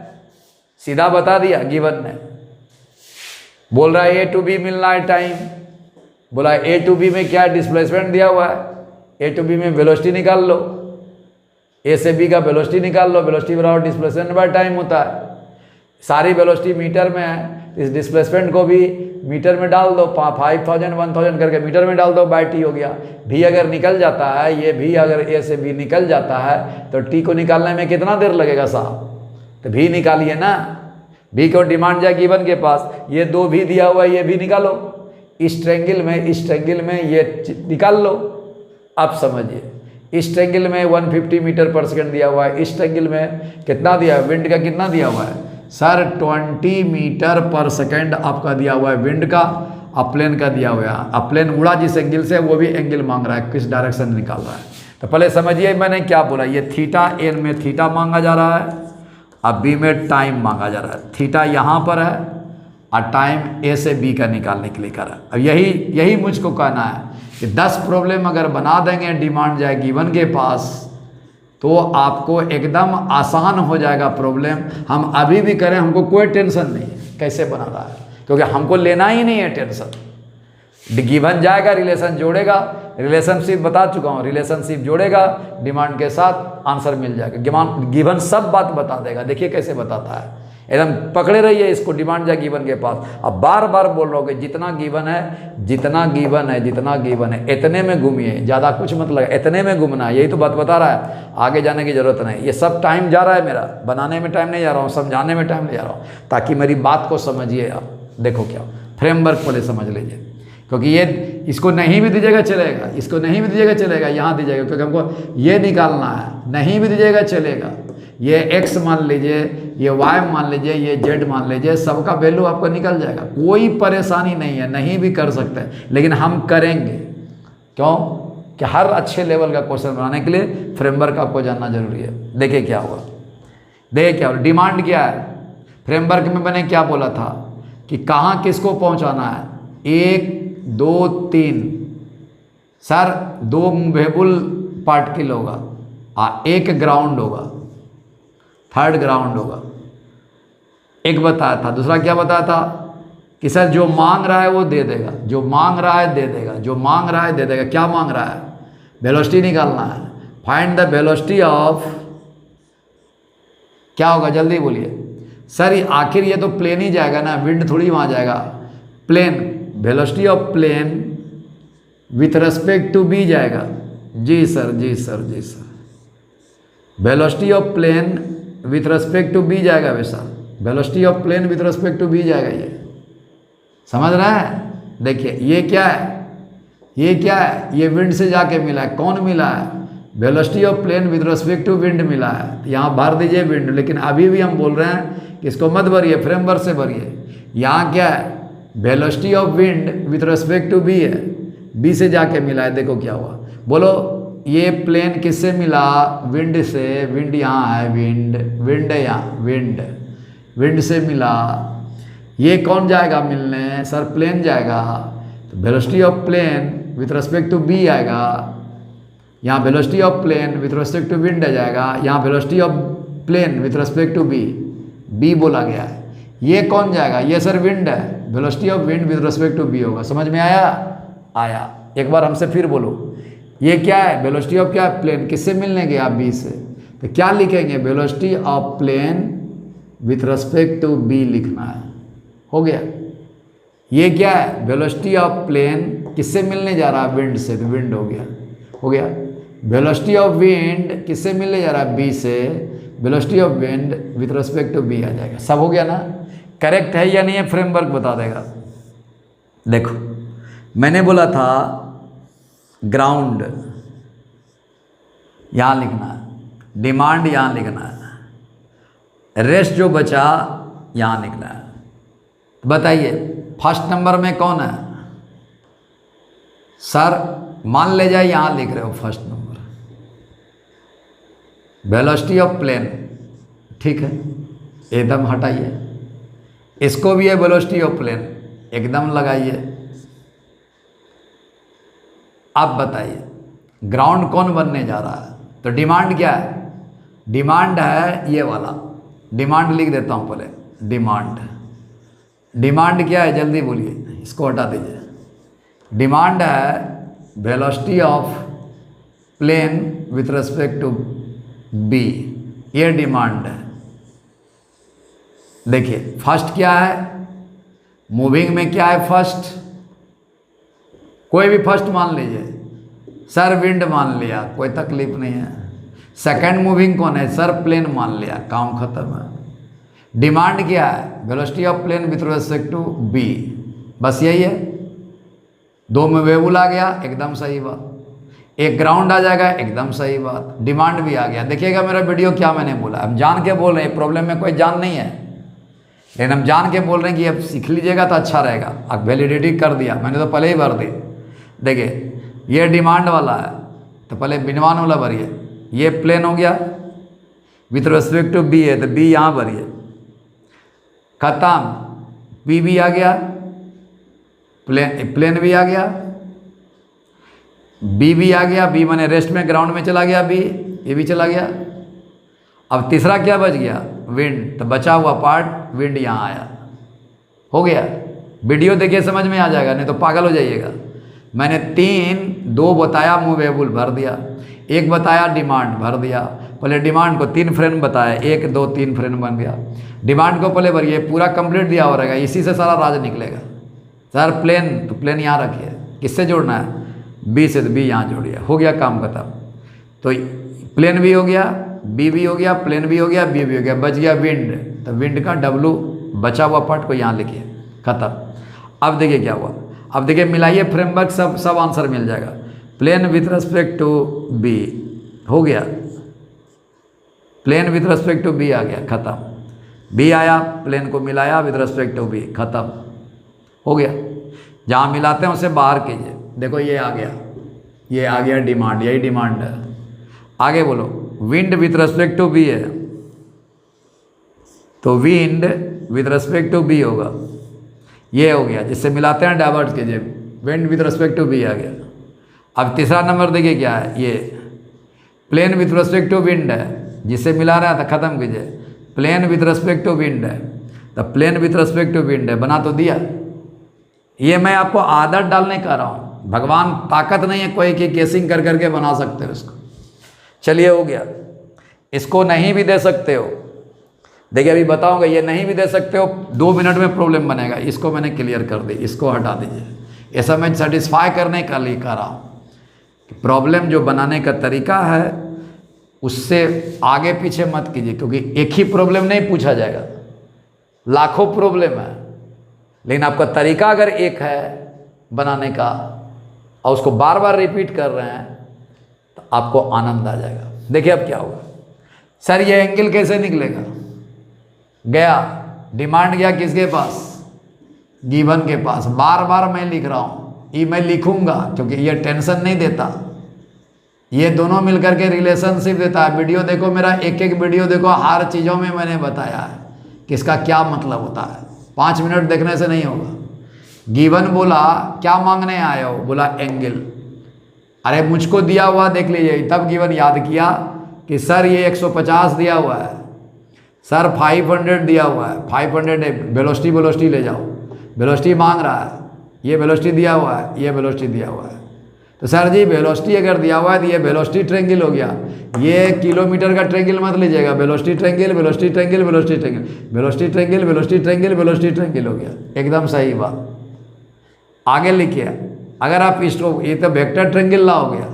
सीधा बता दिया गिवन ने। बोल रहा है A to B मिलना है टाइम। बोला A to B में क्या डिस्प्लेसमेंट दिया हुआ है, A to B में वेलोसिटी निकाल लो, A से B का वेलोसिटी निकाल लो। वेलोसिटी बराबर डिस्प्लेसमेंट बाय टाइम होता है। सारी वेलोसिटी मीटर में है, इस डिस्प्लेसमेंट को भी मीटर में डाल दो, 5000 1000 करके मीटर में डाल दो, बाय टी हो गया। भी अगर निकल जाता है, ये भी अगर A से B निकल जाता है तो टी को निकालने में कितना देर लगेगा साहब? तो भी निकालिए ना। भी को डिमांड जाए गिवन के पास, ये दो भी दिया हुआ है, ये भी निकालो। इस ट्रेंगल में ये निकाल लो। अब समझिए, इस ट्रेंगल में 150 मीटर पर सेकंड दिया हुआ है, इस ट्रेंगल में कितना दिया है, विंड का कितना दिया हुआ है सर? 20 मीटर पर सेकंड आपका दिया हुआ है विंड का। अपलेन का दिया हुआ है, अपलेन उड़ा जिस एंगल से, वो भी एंगल मांग रहा है, किस डायरेक्शन निकाल रहा है। तो पहले समझिए मैंने क्या बोला। ये थीटा एन में थीटा मांगा जा रहा है, अब बी में टाइम मांगा जा रहा है। थीटा यहाँ पर है और टाइम ए से बी का निकालने के लिए कर रहा है। अब यही मुझको कहना है कि 10 प्रॉब्लम अगर बना देंगे डिमांड जाए गिवन के पास, तो आपको एकदम आसान हो जाएगा प्रॉब्लम। हम अभी भी करें, हमको कोई टेंशन नहीं है कैसे बना रहा है, क्योंकि हमको लेना ही नहीं है टेंशन। गिवन जाएगा, रिलेशन जोड़ेगा, रिलेशनशिप बता चुका हूँ, रिलेशनशिप जोड़ेगा डिमांड के साथ, आंसर मिल जाएगा। गिवन सब बात बता देगा। देखिए कैसे बताता है, एकदम पकड़े रहिए इसको। डिमांड जाए गिवन के पास। अब बार बार बोल रहा हूँ कि जितना गिवन है इतने में घूमिए, ज़्यादा कुछ मत लगा, इतने में घूमना है। यही तो बात बता रहा है, आगे जाने की जरूरत नहीं। ये सब टाइम जा रहा है मेरा, बनाने में टाइम नहीं जा रहा हूँ, समझाने में टाइम ले जा रहा हूँ, ताकि मेरी बात को समझिए आप। देखो क्या फ्रेमवर्क पहले समझ लीजिए, क्योंकि ये इसको नहीं भी दीजिएगा चलेगा, इसको नहीं भी दीजिएगा चलेगा, यहाँ दीजिएगा, क्योंकि हमको ये निकालना है। नहीं भी दीजिएगा चलेगा। ये x मान लीजिए, ये y मान लीजिए, ये z मान लीजिए, सबका वैल्यू आपको निकल जाएगा। कोई परेशानी नहीं है, नहीं भी कर सकते हैं, लेकिन हम करेंगे। क्यों? कि हर अच्छे लेवल का क्वेश्चन बनाने के लिए फ्रेमवर्क आपको जानना जरूरी है। देखिए क्या हुआ, देखिए क्या हुआ। डिमांड क्या है, फ्रेमवर्क में मैंने क्या बोला था कि कहाँ किसको पहुँचाना है। 1 2 3 सर 2 मूवेबल पार्टिकल होगा और 1 ग्राउंड होगा, 3rd ग्राउंड होगा। एक बताया था, दूसरा क्या बताया था कि सर जो मांग रहा है वो दे देगा, जो मांग रहा है दे देगा, जो मांग रहा है दे देगा। क्या मांग रहा है? वेलोसिटी निकालना है। फाइंड द वेलोसिटी ऑफ, क्या होगा जल्दी बोलिए सर। आखिर ये तो प्लेन ही जाएगा ना, विंड थोड़ी वहाँ जाएगा। Plane, velocity of plane with respect to B जाएगा। जी सर, जी सर, जी sir. Velocity of plane with respect to B जाएगा वैसा। Velocity of plane with respect to B जाएगा ये। समझ रहे हैं? देखिए ये क्या है, ये क्या है, ये विंड से जाके मिला है। कौन मिला है? Velocity of plane with respect to wind मिला है। यहाँ भर दीजिए विंड, लेकिन अभी भी हम बोल रहे हैं कि इसको मत भरिए, फ्रेमवर्क से भरिए। यहाँ क्या है? Velocity of wind with respect to B है, बी से जाके मिला है। देखो क्या हुआ, बोलो ये प्लेन किससे मिला? विंड से। विंड यहाँ है, विंड है यहाँ, विंड से मिला। ये कौन जाएगा मिलने? सर प्लेन जाएगा। तो velocity of plane with respect to B आएगा। यहाँ velocity of plane with respect to wind आ जाएगा। यहाँ velocity of plane with respect to B बोला गया है। ये कौन जाएगा? ये सर विंड है, velocity of wind with respect to B होगा। समझ में आया? आया। एक बार हमसे फिर बोलो, ये क्या है? वेलोसिटी ऑफ क्या है? प्लेन। किससे मिलने गया? बी से। तो क्या लिखेंगे? Velocity of plane with respect to B लिखना है। हो गया। ये क्या है? वेलोसिटी ऑफ प्लेन किससे मिलने जा रहा है? विंड से। तो विंड हो गया, हो गया। वेलोसिटी ऑफ विंड किससे मिलने जा रहा है? बी से। Velocity of wind with respect to B आ जाएगा। सब हो गया ना? करेक्ट है या नहीं है? फ्रेमवर्क बता देगा। देखो मैंने बोला था ग्राउंड यहाँ लिखना है, डिमांड यहाँ लिखना है, रेस्ट जो बचा यहाँ लिखना है। बताइए फर्स्ट नंबर में कौन है? सर मान ले जाए यहाँ लिख रहे हो first number, velocity of plane. ठीक है, एकदम हटाइए। इसको भी है वेलोसिटी ऑफ प्लेन, एकदम लगाइए। अब बताइए ग्राउंड कौन बनने जा रहा है? तो डिमांड क्या है? डिमांड है ये वाला, डिमांड लिख देता हूँ पहले। डिमांड क्या है? जल्दी बोलिए, इसको हटा दीजिए। डिमांड है velocity of plane with respect to B, ये डिमांड है। देखिए फर्स्ट क्या है? मूविंग में क्या है फर्स्ट? कोई भी फर्स्ट मान लीजिए। सर विंड मान लिया, कोई तकलीफ नहीं है। सेकंड मूविंग कौन है? सर प्लेन मान लिया, काम खत्म है। डिमांड क्या है? Velocity of plane with respect to B, बस यही है। दो में वेवल आ गया, एकदम सही बात। एक ग्राउंड आ जाएगा, एकदम सही बात। डिमांड भी आ गया। देखिएगा मेरा वीडियो क्या मैंने बोला, हम जान के बोल रहे हैं, प्रॉब्लम में कोई जान नहीं है, लेकिन हम जान के बोल रहे हैं कि अब सीख लीजिएगा तो अच्छा रहेगा। अब वैलिडिटी कर दिया मैंने, तो पहले ही भर दी। देखिए ये डिमांड वाला है, तो पहले बिनवान वाला भरिए। ये प्लेन हो गया विथ रिस्पेक्ट टू बी है, तो बी यहाँ भरिए, खत्म। बी भी आ गया, प्लेन भी आ गया, बी भी आ गया। बी माने रेस्ट में, ग्राउंड में चला गया बी, ये भी चला गया। अब तीसरा क्या बच गया? विंड। तो बचा हुआ पार्ट विंड यहाँ आया, हो गया। वीडियो देखिए समझ में आ जाएगा, नहीं तो पागल हो जाइएगा। मैंने दो बताया मूवेबल भर दिया, एक बताया डिमांड भर दिया। पहले डिमांड को 3 फ्रेम बताया, 1 2 3 फ्रेम बन गया। डिमांड को पहले भरिए, पूरा कंप्लीट दिया हो रहेगा, इसी से सारा राज निकलेगा। सर प्लेन, तो प्लेन यहाँ रखिए, किससे जोड़ना है? बी से, तो बी यहाँ जोड़िए, हो गया काम खत्म। तो प्लेन भी हो गया, बी भी हो गया, प्लेन भी हो गया, बी भी हो गया, बच गया विंड। तो विंड का W बचा हुआ पार्ट को यहाँ लिखिए, खत्म। अब देखिए क्या हुआ, अब देखिए मिलाइए फ्रेमवर्क, सब आंसर मिल जाएगा। Plane with respect to B हो गया, plane with respect to B आ गया, खत्म। बी आया, प्लेन को मिलाया विथ रिस्पेक्ट टू बी, खत्म, हो गया। जहाँ मिलाते हैं उसे बाहर कीजिए। देखो ये आ गया, ये आ गया डिमांड, यही डिमांड है। आगे बोलो, wind with respect to B है, तो wind with respect to B होगा, ये हो गया। जिससे मिलाते हैं डाइवर्ट कीजिए, wind with respect to B आ गया। अब तीसरा नंबर देखिए क्या है, ये plane with respect to wind है, जिससे मिला रहा था, खत्म कीजिए। Plane with respect to wind है, तो plane with respect to wind है, बना तो दिया। ये मैं आपको आदत डालने का रहा हूँ, भगवान ताकत नहीं है कोई कि केसिंग कर करके बना सकते हो इसको। चलिए हो गया। इसको नहीं भी दे सकते हो, देखिए अभी बताऊंगा, ये नहीं भी दे सकते हो, 2 मिनट में प्रॉब्लम बनेगा। इसको मैंने क्लियर कर दी, इसको हटा दीजिए। ऐसा मैं सेटिस्फाई करने का लिए कर रहा हूँ कि प्रॉब्लम जो बनाने का तरीका है उससे आगे पीछे मत कीजिए, क्योंकि एक ही प्रॉब्लम नहीं पूछा जाएगा, लाखों प्रॉब्लम है। लेकिन आपका तरीका अगर एक है बनाने का और उसको बार बार रिपीट कर रहे हैं तो आपको आनंद आ जाएगा। देखिए अब क्या होगा। सर ये एंगल कैसे निकलेगा? गया, डिमांड गया किसके पास? गिवन के पास। बार बार मैं लिख रहा हूँ, ये मैं लिखूंगा क्योंकि ये टेंशन नहीं देता, ये दोनों मिलकर के रिलेशनशिप देता है। वीडियो देखो मेरा, एक एक वीडियो देखो, हर चीज़ों में मैंने बताया है कि इसका क्या मतलब होता है। 5 मिनट देखने से नहीं होगा। गिवन बोला क्या मांगने आए हो? बोला एंगल। अरे मुझको दिया हुआ देख लीजिए। तब गिवन याद किया कि सर ये 150 दिया हुआ है, सर 500 दिया हुआ है, 500 वेलोसिटी ले जाओ, वेलोसिटी मांग रहा है, ये वेलोसिटी दिया हुआ है, ये वेलोसिटी दिया हुआ है। तो सर जी वेलोसिटी अगर दिया हुआ है तो ये वेलोसिटी ट्रेंगल हो गया। ये किलोमीटर का ट्रेंगल मत लीजिएगा, velocity triangle, velocity triangle, velocity triangle, velocity triangle, velocity triangle, velocity triangle हो गया। एकदम सही बात। आगे लिखिए, अगर आप इसको, ये तो वेक्टर ट्रेंगल लॉ हो गया,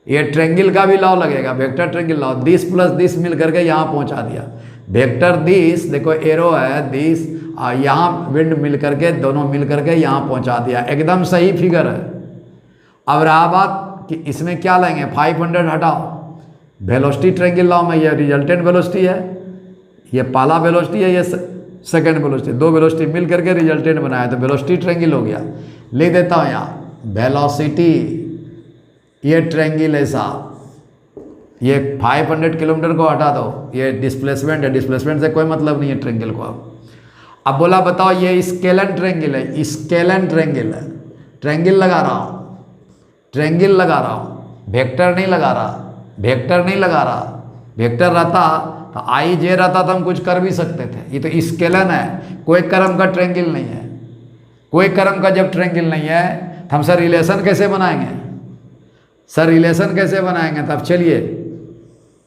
ये ट्रेंगल का भी लॉ लगेगा, vector triangle law. This plus this मिल करके यहाँ पहुँचा दिया। वेक्टर दिस, देखो एरो है दिस, और यहाँ विंड मिल करके, दोनों मिल करके यहाँ पहुँचा दिया। एकदम सही फिगर है। अब रहा बात कि इसमें क्या लेंगे? 500 हटाओ, वेलोसिटी ट्रेंगल लॉ में ये रिजल्टेंट वेलोसिटी है, ये पहला वेलोसिटी है, ये सेकंड वेलोसिटी, दो वेलोसिटी मिल करके रिजल्टेंट बनाया तो वेलोसिटी ट्रेंगल हो गया। लिख देता हूँ यहाँ वेलोसिटी, ये ट्रेंगल है साहब, ये 500 किलोमीटर को हटा दो, ये डिस्प्लेसमेंट है, डिस्प्लेसमेंट से कोई मतलब नहीं है ट्रेंगल को। अब बोला बताओ ये स्केलन ट्रेंगल है, स्केलन ट्रेंगल है, ट्रेंगल लगा रहा हूँ, ट्रेंगल लगा रहा हूँ, वेक्टर नहीं लगा रहा, वेक्टर नहीं लगा रहा। वेक्टर रहता तो आई जे रहता तो हम कुछ कर भी सकते थे। ये तो स्केलन है, कोई क्रम का ट्रेंगल नहीं है। कोई क्रम का जब ट्रेंगल नहीं है तो हम सर रिलेशन कैसे बनाएंगे? सर रिलेशन कैसे बनाएंगे? तब चलिए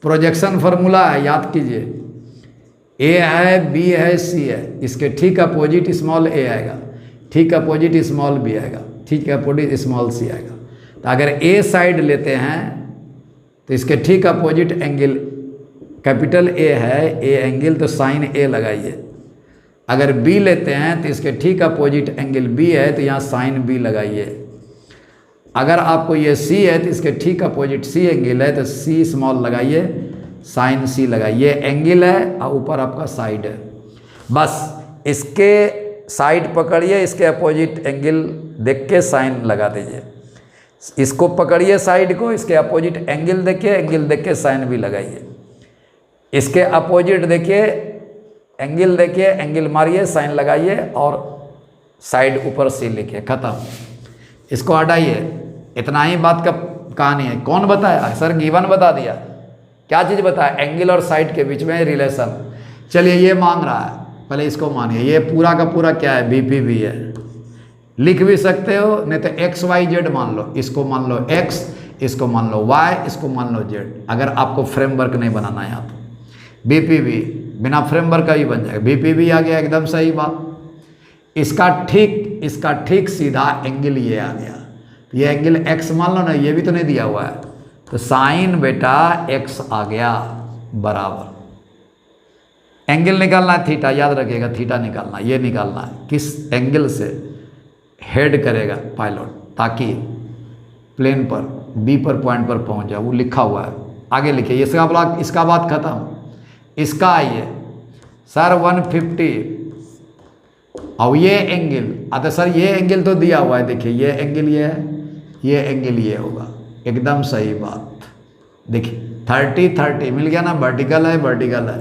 प्रोजेक्शन फार्मूला है, याद कीजिए। ए है, बी है, सी है, इसके ठीक अपोजिट स्मॉल ए आएगा, ठीक अपोजिट स्मॉल बी आएगा, ठीक अपोजिट स्मॉल सी आएगा। तो अगर ए साइड लेते हैं तो इसके ठीक अपोजिट एंगल कैपिटल ए है, ए एंगल, तो साइन ए लगाइए। अगर बी लेते हैं तो इसके ठीक अपोजिट एंगल बी है तो यहाँ साइन बी लगाइए। अगर आपको ये सी है तो इसके ठीक अपोजिट सी एंगल है तो सी स्मॉल लगाइए, साइन सी लगाइए। एंगल है और ऊपर आपका साइड है, बस इसके साइड पकड़िए, इसके अपोजिट एंगल देख के साइन लगा दीजिए। इसको पकड़िए साइड को, इसके अपोजिट एंगल देखिए, एंगल देख के साइन भी लगाइए। इसके अपोजिट देखिए, एंगल देखिए, एंगल मारिए, साइन लगाइए और साइड ऊपर सी लिखिए, खत्म। इसको हटाइए। इतना ही बात का कहानी है। कौन बताया? सर गिवन बता दिया। क्या चीज़ बताया? एंगल और साइड के बीच में रिलेशन। चलिए ये मांग रहा है, पहले इसको मानिए। ये पूरा का पूरा क्या है? बीपीवी है। लिख भी सकते हो, नहीं तो एक्स वाई जेड मान लो। इसको मान लो एक्स, इसको मान लो वाई, इसको मान लो जेड। अगर आपको फ्रेमवर्क नहीं बनाना है तो बीपीवी बिना फ्रेमवर्क का ही बन जाएगा। बीपीवी आ गया, एकदम सही बात। इसका ठीक सीधा एंगल ये आ गया। ये एंगल एक्स मान लो ना, ये भी तो नहीं दिया हुआ है, तो साइन बेटा एक्स आ गया बराबर। एंगल निकालना है थीटा, याद रखिएगा, थीटा निकालना, ये निकालना है किस एंगल से हेड करेगा पायलट, ताकि प्लेन पर बी पर पॉइंट पर पहुंच जाए। वो लिखा हुआ है, आगे लिखिए। इसका बात खत्म। इसका आइए सर 150 और ये एंगल, तो सर ये एंगल तो दिया हुआ है, देखिए ये एंगल ये है, ये एंगल ये होगा। एकदम सही बात। देखिए 30 मिल गया ना, वर्टिकल है, वर्टिकल है।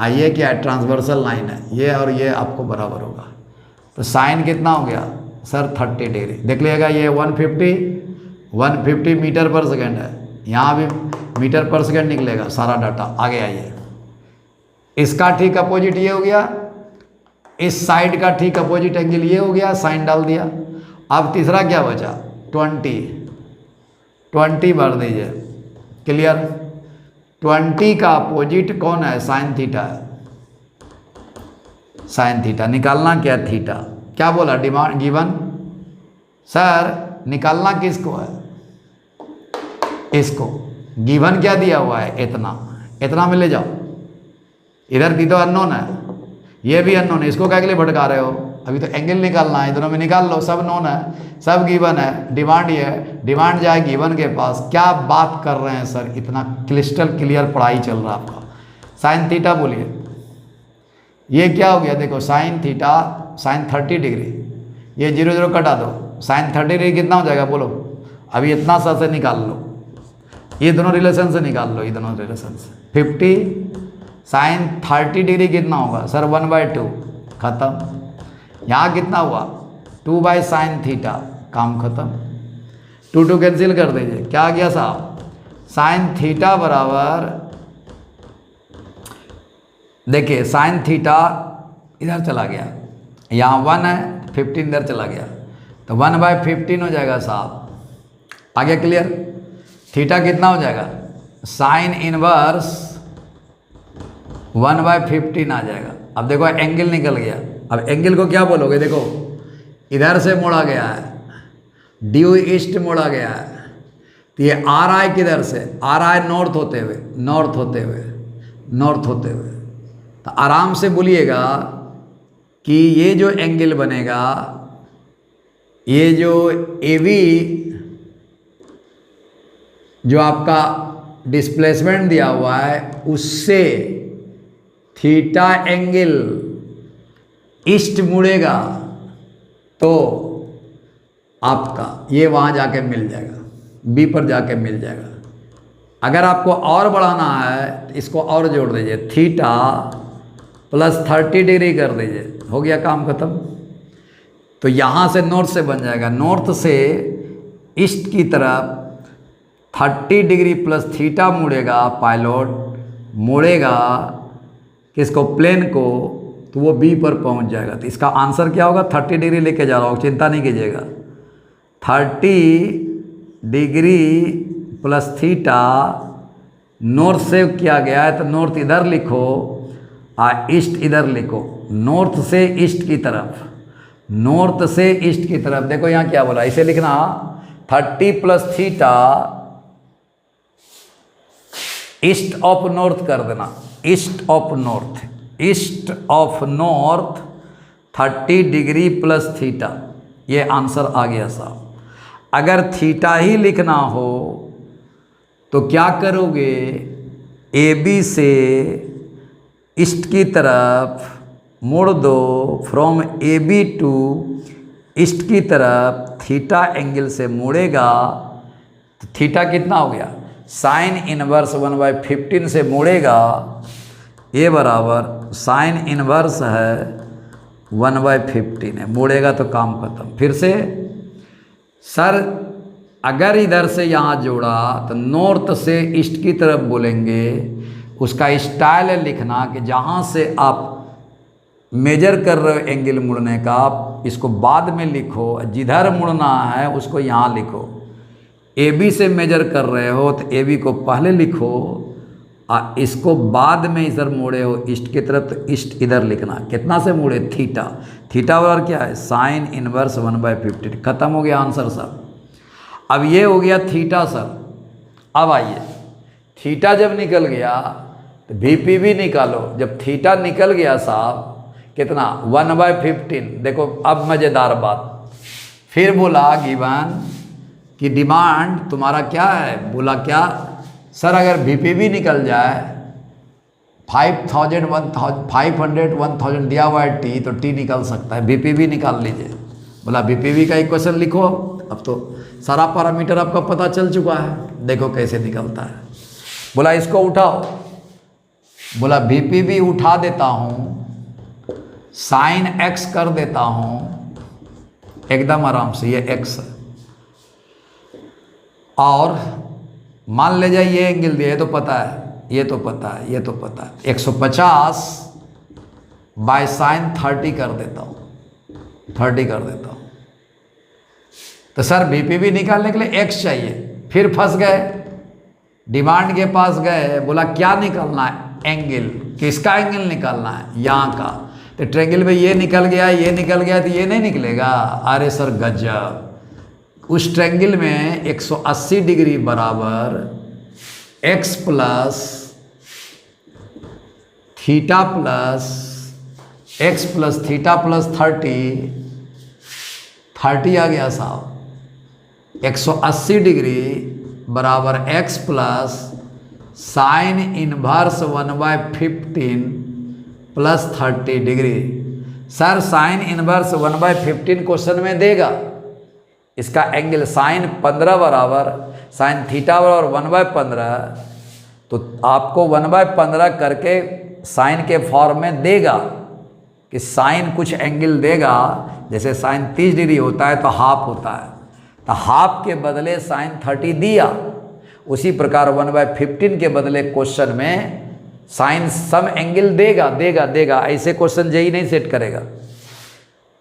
आइए क्या है? ट्रांसवर्सल लाइन है ये, और ये आपको बराबर होगा। तो साइन कितना हो गया सर? 30 डिग्री। देख लीजिएगा, ये 150 मीटर पर सेकेंड है, यहाँ भी मीटर पर सेकेंड निकलेगा सारा डाटा। आगे आइए, इसका ठीक अपोजिट ये हो गया, इस साइड का ठीक अपोजिट एंगल ये हो गया, साइन डाल दिया। अब तीसरा क्या बचा? 20 भर दीजिए। क्लियर? 20 का अपोजिट कौन है? साइन थीटा है। साइन थीटा निकालना क्या? थीटा। क्या बोला? Demand given. सर निकालना किसको है? इसको। गिवन क्या दिया हुआ है? इतना में ले जाओ। इधर भी तो अननोन है, ये भी अननोन है, इसको क्या के लिए भटका रहे हो? अभी तो एंगल निकालना है, दोनों में निकाल लो, सब नोन है, सब गिवन है, डिमांड ये है, डिमांड जाए गिवन के पास। क्या बात कर रहे हैं सर, इतना क्रिस्टल क्लियर पढ़ाई चल रहा है आपका। साइन थीटा बोलिए, ये क्या हो गया, देखो साइन थीटा साइन 30 डिग्री, ये 0 0 कटा दो, साइन 30 डिग्री कितना हो जाएगा बोलो, अभी इतना सा से निकाल लो, ये दोनों रिलेशन से निकाल लो, ये दोनों रिलेशन से। 50 साइन 30 डिग्री कितना होगा सर, 1/2, खत्म। यहाँ कितना हुआ 2 साइन थीटा, काम खत्म। 2 2 कैंसिल कर दीजिए, क्या आ गया साहब, साइन थीटा बराबर, देखिए साइन थीटा इधर चला गया, यहाँ 1 है, 15 इधर चला गया, तो 1/15 हो जाएगा साहब। आगे क्लियर, थीटा कितना हो जाएगा, साइन इनवर्स 1/15 आ जाएगा। अब देखो एंगल निकल गया, अब एंगल को क्या बोलोगे, देखो इधर से मोड़ा गया है, ड्यू ईस्ट मोड़ा गया है, तो ये आ रहा है किधर से, आ रहा है नॉर्थ होते हुए, नॉर्थ होते हुए, नॉर्थ होते हुए। तो आराम से बोलिएगा कि ये जो एंगल बनेगा, ये जो AB जो आपका डिस्प्लेसमेंट दिया हुआ है, उससे थीटा एंगल ईस्ट मुड़ेगा तो आपका ये वहाँ जाके मिल जाएगा, बी पर जाके मिल जाएगा। अगर आपको और बढ़ाना है तो इसको और जोड़ दीजिए, थीटा प्लस 30 डिग्री कर दीजिए, हो गया काम खत्म। तो यहाँ से नॉर्थ से बन जाएगा, नॉर्थ से ईस्ट की तरफ 30 डिग्री प्लस थीटा मुड़ेगा, पायलट मुड़ेगा किसको, प्लेन को, तो वो बी पर पहुंच जाएगा। तो इसका आंसर क्या होगा, 30 डिग्री लेके जा रहा हूँ, चिंता नहीं कीजिएगा। 30 डिग्री प्लस थीटा नॉर्थ से किया गया है, तो नॉर्थ इधर लिखो और ईस्ट इधर लिखो, नॉर्थ से ईस्ट की तरफ, नॉर्थ से ईस्ट की तरफ। देखो यहाँ क्या बोला, इसे लिखना 30 plus theta east of north कर देना, east of north, east of north 30 degree plus theta, ये आंसर आ गया साहब। अगर थीटा ही लिखना हो तो क्या करोगे, AB से ईस्ट की तरफ मोड़ दो, फ्रॉम AB टू ईस्ट की तरफ थीटा एंगल से मोड़ेगा, तो थीटा कितना हो गया, साइन इनवर्स 1/15 से मोड़ेगा, ये बराबर साइन इनवर्स है 1/15 है, मोड़ेगा तो काम खत्म। फिर से सर अगर इधर से यहाँ जोड़ा तो नॉर्थ से ईस्ट की तरफ बोलेंगे, उसका स्टाइल है लिखना कि जहाँ से आप मेजर कर रहे हो एंगल मुड़ने का, आप इसको बाद में लिखो, जिधर मुड़ना है उसको यहाँ लिखो। AB से मेजर कर रहे हो तो AB को पहले लिखो और इसको बाद में इधर मोड़े हो ईस्ट की तरफ, तो ईस्ट इधर लिखना। कितना से मोड़े, थीटा, थीटा बराबर क्या है, साइन इनवर्स 1/15। खत्म हो गया आंसर सर। अब ये हो गया थीटा सर। अब आइए, थीटा जब निकल गया तो VP भी निकालो। जब थीटा निकल गया साहब कितना, 1/15। देखो अब मज़ेदार बात, फिर बोला गिवन कि डिमांड तुम्हारा क्या है, बोला क्या सर, अगर VP भी निकल जाए 500 1000 दिया हुआ है T, तो T निकल सकता है, VP भी निकाल लीजिए। बोला VP का इक्वेशन लिखो। अब तो सारा पैरामीटर आपका पता चल चुका है, देखो कैसे निकलता है। बोला इसको उठाओ, बोला VP उठा देता हूँ, साइन x कर देता हूँ एकदम आराम से, ये x है, और मान ले जाइए ये एंगल दिया, ये तो पता है, ये तो पता है, ये तो पता है, 150 बाय साइन 30 कर देता हूँ, 30 कर देता हूँ। तो सर VP भी निकालने के लिए x चाहिए। फिर फंस गए, डिमांड के पास गए, बोला क्या निकालना है, एंगल। किसका एंगल निकालना है, यहाँ का। तो ट्रेंगल में ये निकल गया, ये निकल गया, तो ये नहीं निकलेगा। अरे सर गजब, उस ट्रेंगल में 180 डिग्री बराबर x plus theta plus x plus theta plus 30 आ गया साहब। 180 डिग्री बराबर x plus sine inverse 1/15 plus 30 degree. Sir sine inverse 1/15 question में देगा, इसका एंगल साइन 15 बराबर साइन थीटा बराबर 1/15, तो आपको 1/15 करके साइन के फॉर्म में देगा कि साइन कुछ एंगल देगा, जैसे साइन 30 डिग्री होता है तो हाफ होता है, तो हाफ के बदले साइन 30 दिया। उसी प्रकार 1/15 के बदले क्वेश्चन में साइन सम एंगल देगा देगा देगा। ऐसे क्वेश्चन जेई नहीं सेट करेगा।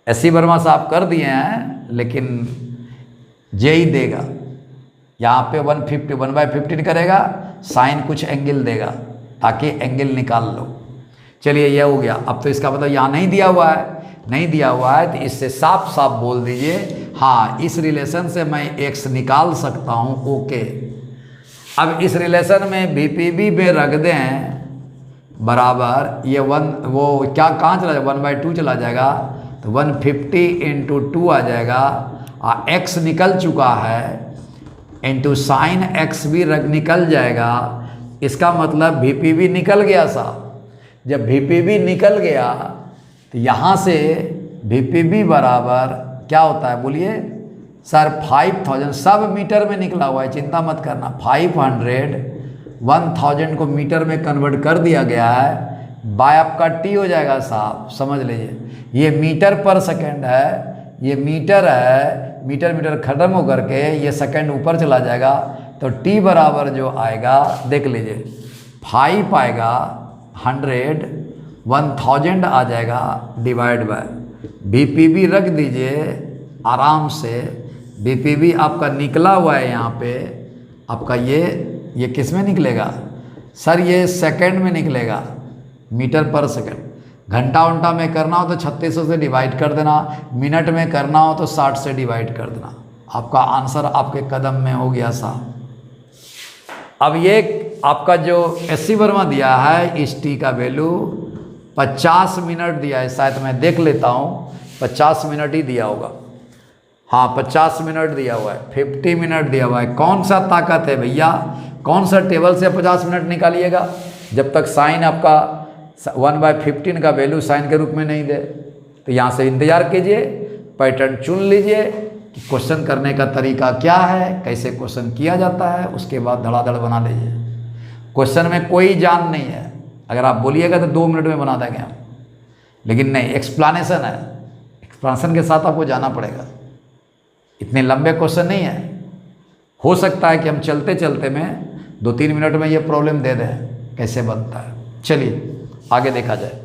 एससी वर्मा साहब कर दिए हैं, लेकिन जेई देगा। यहाँ पे 1/15 करेगा, साइन कुछ एंगल देगा ताकि एंगल निकाल लो। चलिए यह हो गया। अब तो इसका मतलब यहाँ नहीं दिया हुआ है, नहीं दिया हुआ है तो इससे साफ साफ बोल दीजिए हाँ इस रिलेशन से मैं x निकाल सकता हूँ। ओके, अब इस रिलेशन में बीपीबी में रख दें बराबर ये 1, वो क्या कहाँ चला जाएगा 1/2 चला जाएगा, तो 150 × 2 आ जाएगा, और x निकल चुका है इंटू साइन x भी निकल जाएगा। इसका मतलब VPB निकल गया साहब। जब VPB निकल गया तो यहाँ से VPB बराबर क्या होता है बोलिए सर 5000, सब मीटर में निकला हुआ है, चिंता मत करना। 1000 को मीटर में कन्वर्ट कर दिया गया है, बाय आपका t हो जाएगा साहब, समझ लीजिए। ये मीटर पर सेकेंड है, ये मीटर है, मीटर मीटर खत्म होकर के ये सेकेंड ऊपर चला जाएगा, तो t बराबर जो आएगा देख लीजिए 5 आएगा, 1000 आ जाएगा डिवाइड बाय VPB रख दीजिए आराम से। VPB आपका निकला हुआ है यहाँ पे, आपका ये किस में निकलेगा सर, ये सेकंड में निकलेगा, मीटर पर सेकंड। घंटा उंटा में करना हो तो 3600 से डिवाइड कर देना, मिनट में करना हो तो 60 से डिवाइड कर देना। आपका आंसर आपके कदम में हो गया साहब। अब ये आपका जो एससी वर्मा दिया है इस टी का वैल्यू 50 मिनट दिया है, शायद मैं देख लेता हूँ 50 मिनट ही दिया होगा। हाँ 50 मिनट दिया हुआ है, 50 मिनट दिया हुआ है। कौन सा ताकत है भैया, कौन सा टेबल से 50 मिनट निकालिएगा जब तक साइन आपका 1/15 का वैल्यू साइन के रूप में नहीं दे। तो यहाँ से इंतजार कीजिए, पैटर्न चुन लीजिए कि क्वेश्चन करने का तरीका क्या है, कैसे क्वेश्चन किया जाता है, उसके बाद धड़ाधड़ बना लीजिए। क्वेश्चन में कोई जान नहीं है, अगर आप बोलिएगा तो 2 मिनट में बना देंगे हम, लेकिन नहीं, एक्सप्लानेशन है, एक्सप्लानेशन के साथ आपको जाना पड़ेगा। इतने लंबे क्वेश्चन नहीं है। हो सकता है कि हम चलते चलते में 2-3 मिनट में ये प्रॉब्लम दे दें कैसे बनता है। चलिए आगे देखा जाए।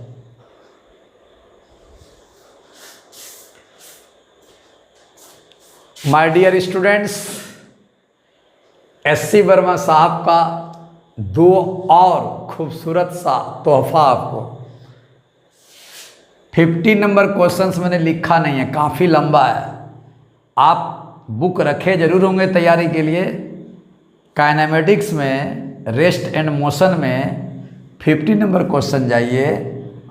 My dear students, SC Verma साहब का 2 और खूबसूरत सा तोहफा आपको। 50 नंबर क्वेश्चंस मैंने लिखा नहीं है, काफ़ी लंबा है। आप बुक रखे जरूर होंगे तैयारी के लिए। काइनेमेटिक्स में रेस्ट एंड मोशन में 50 नंबर क्वेश्चन जाइए,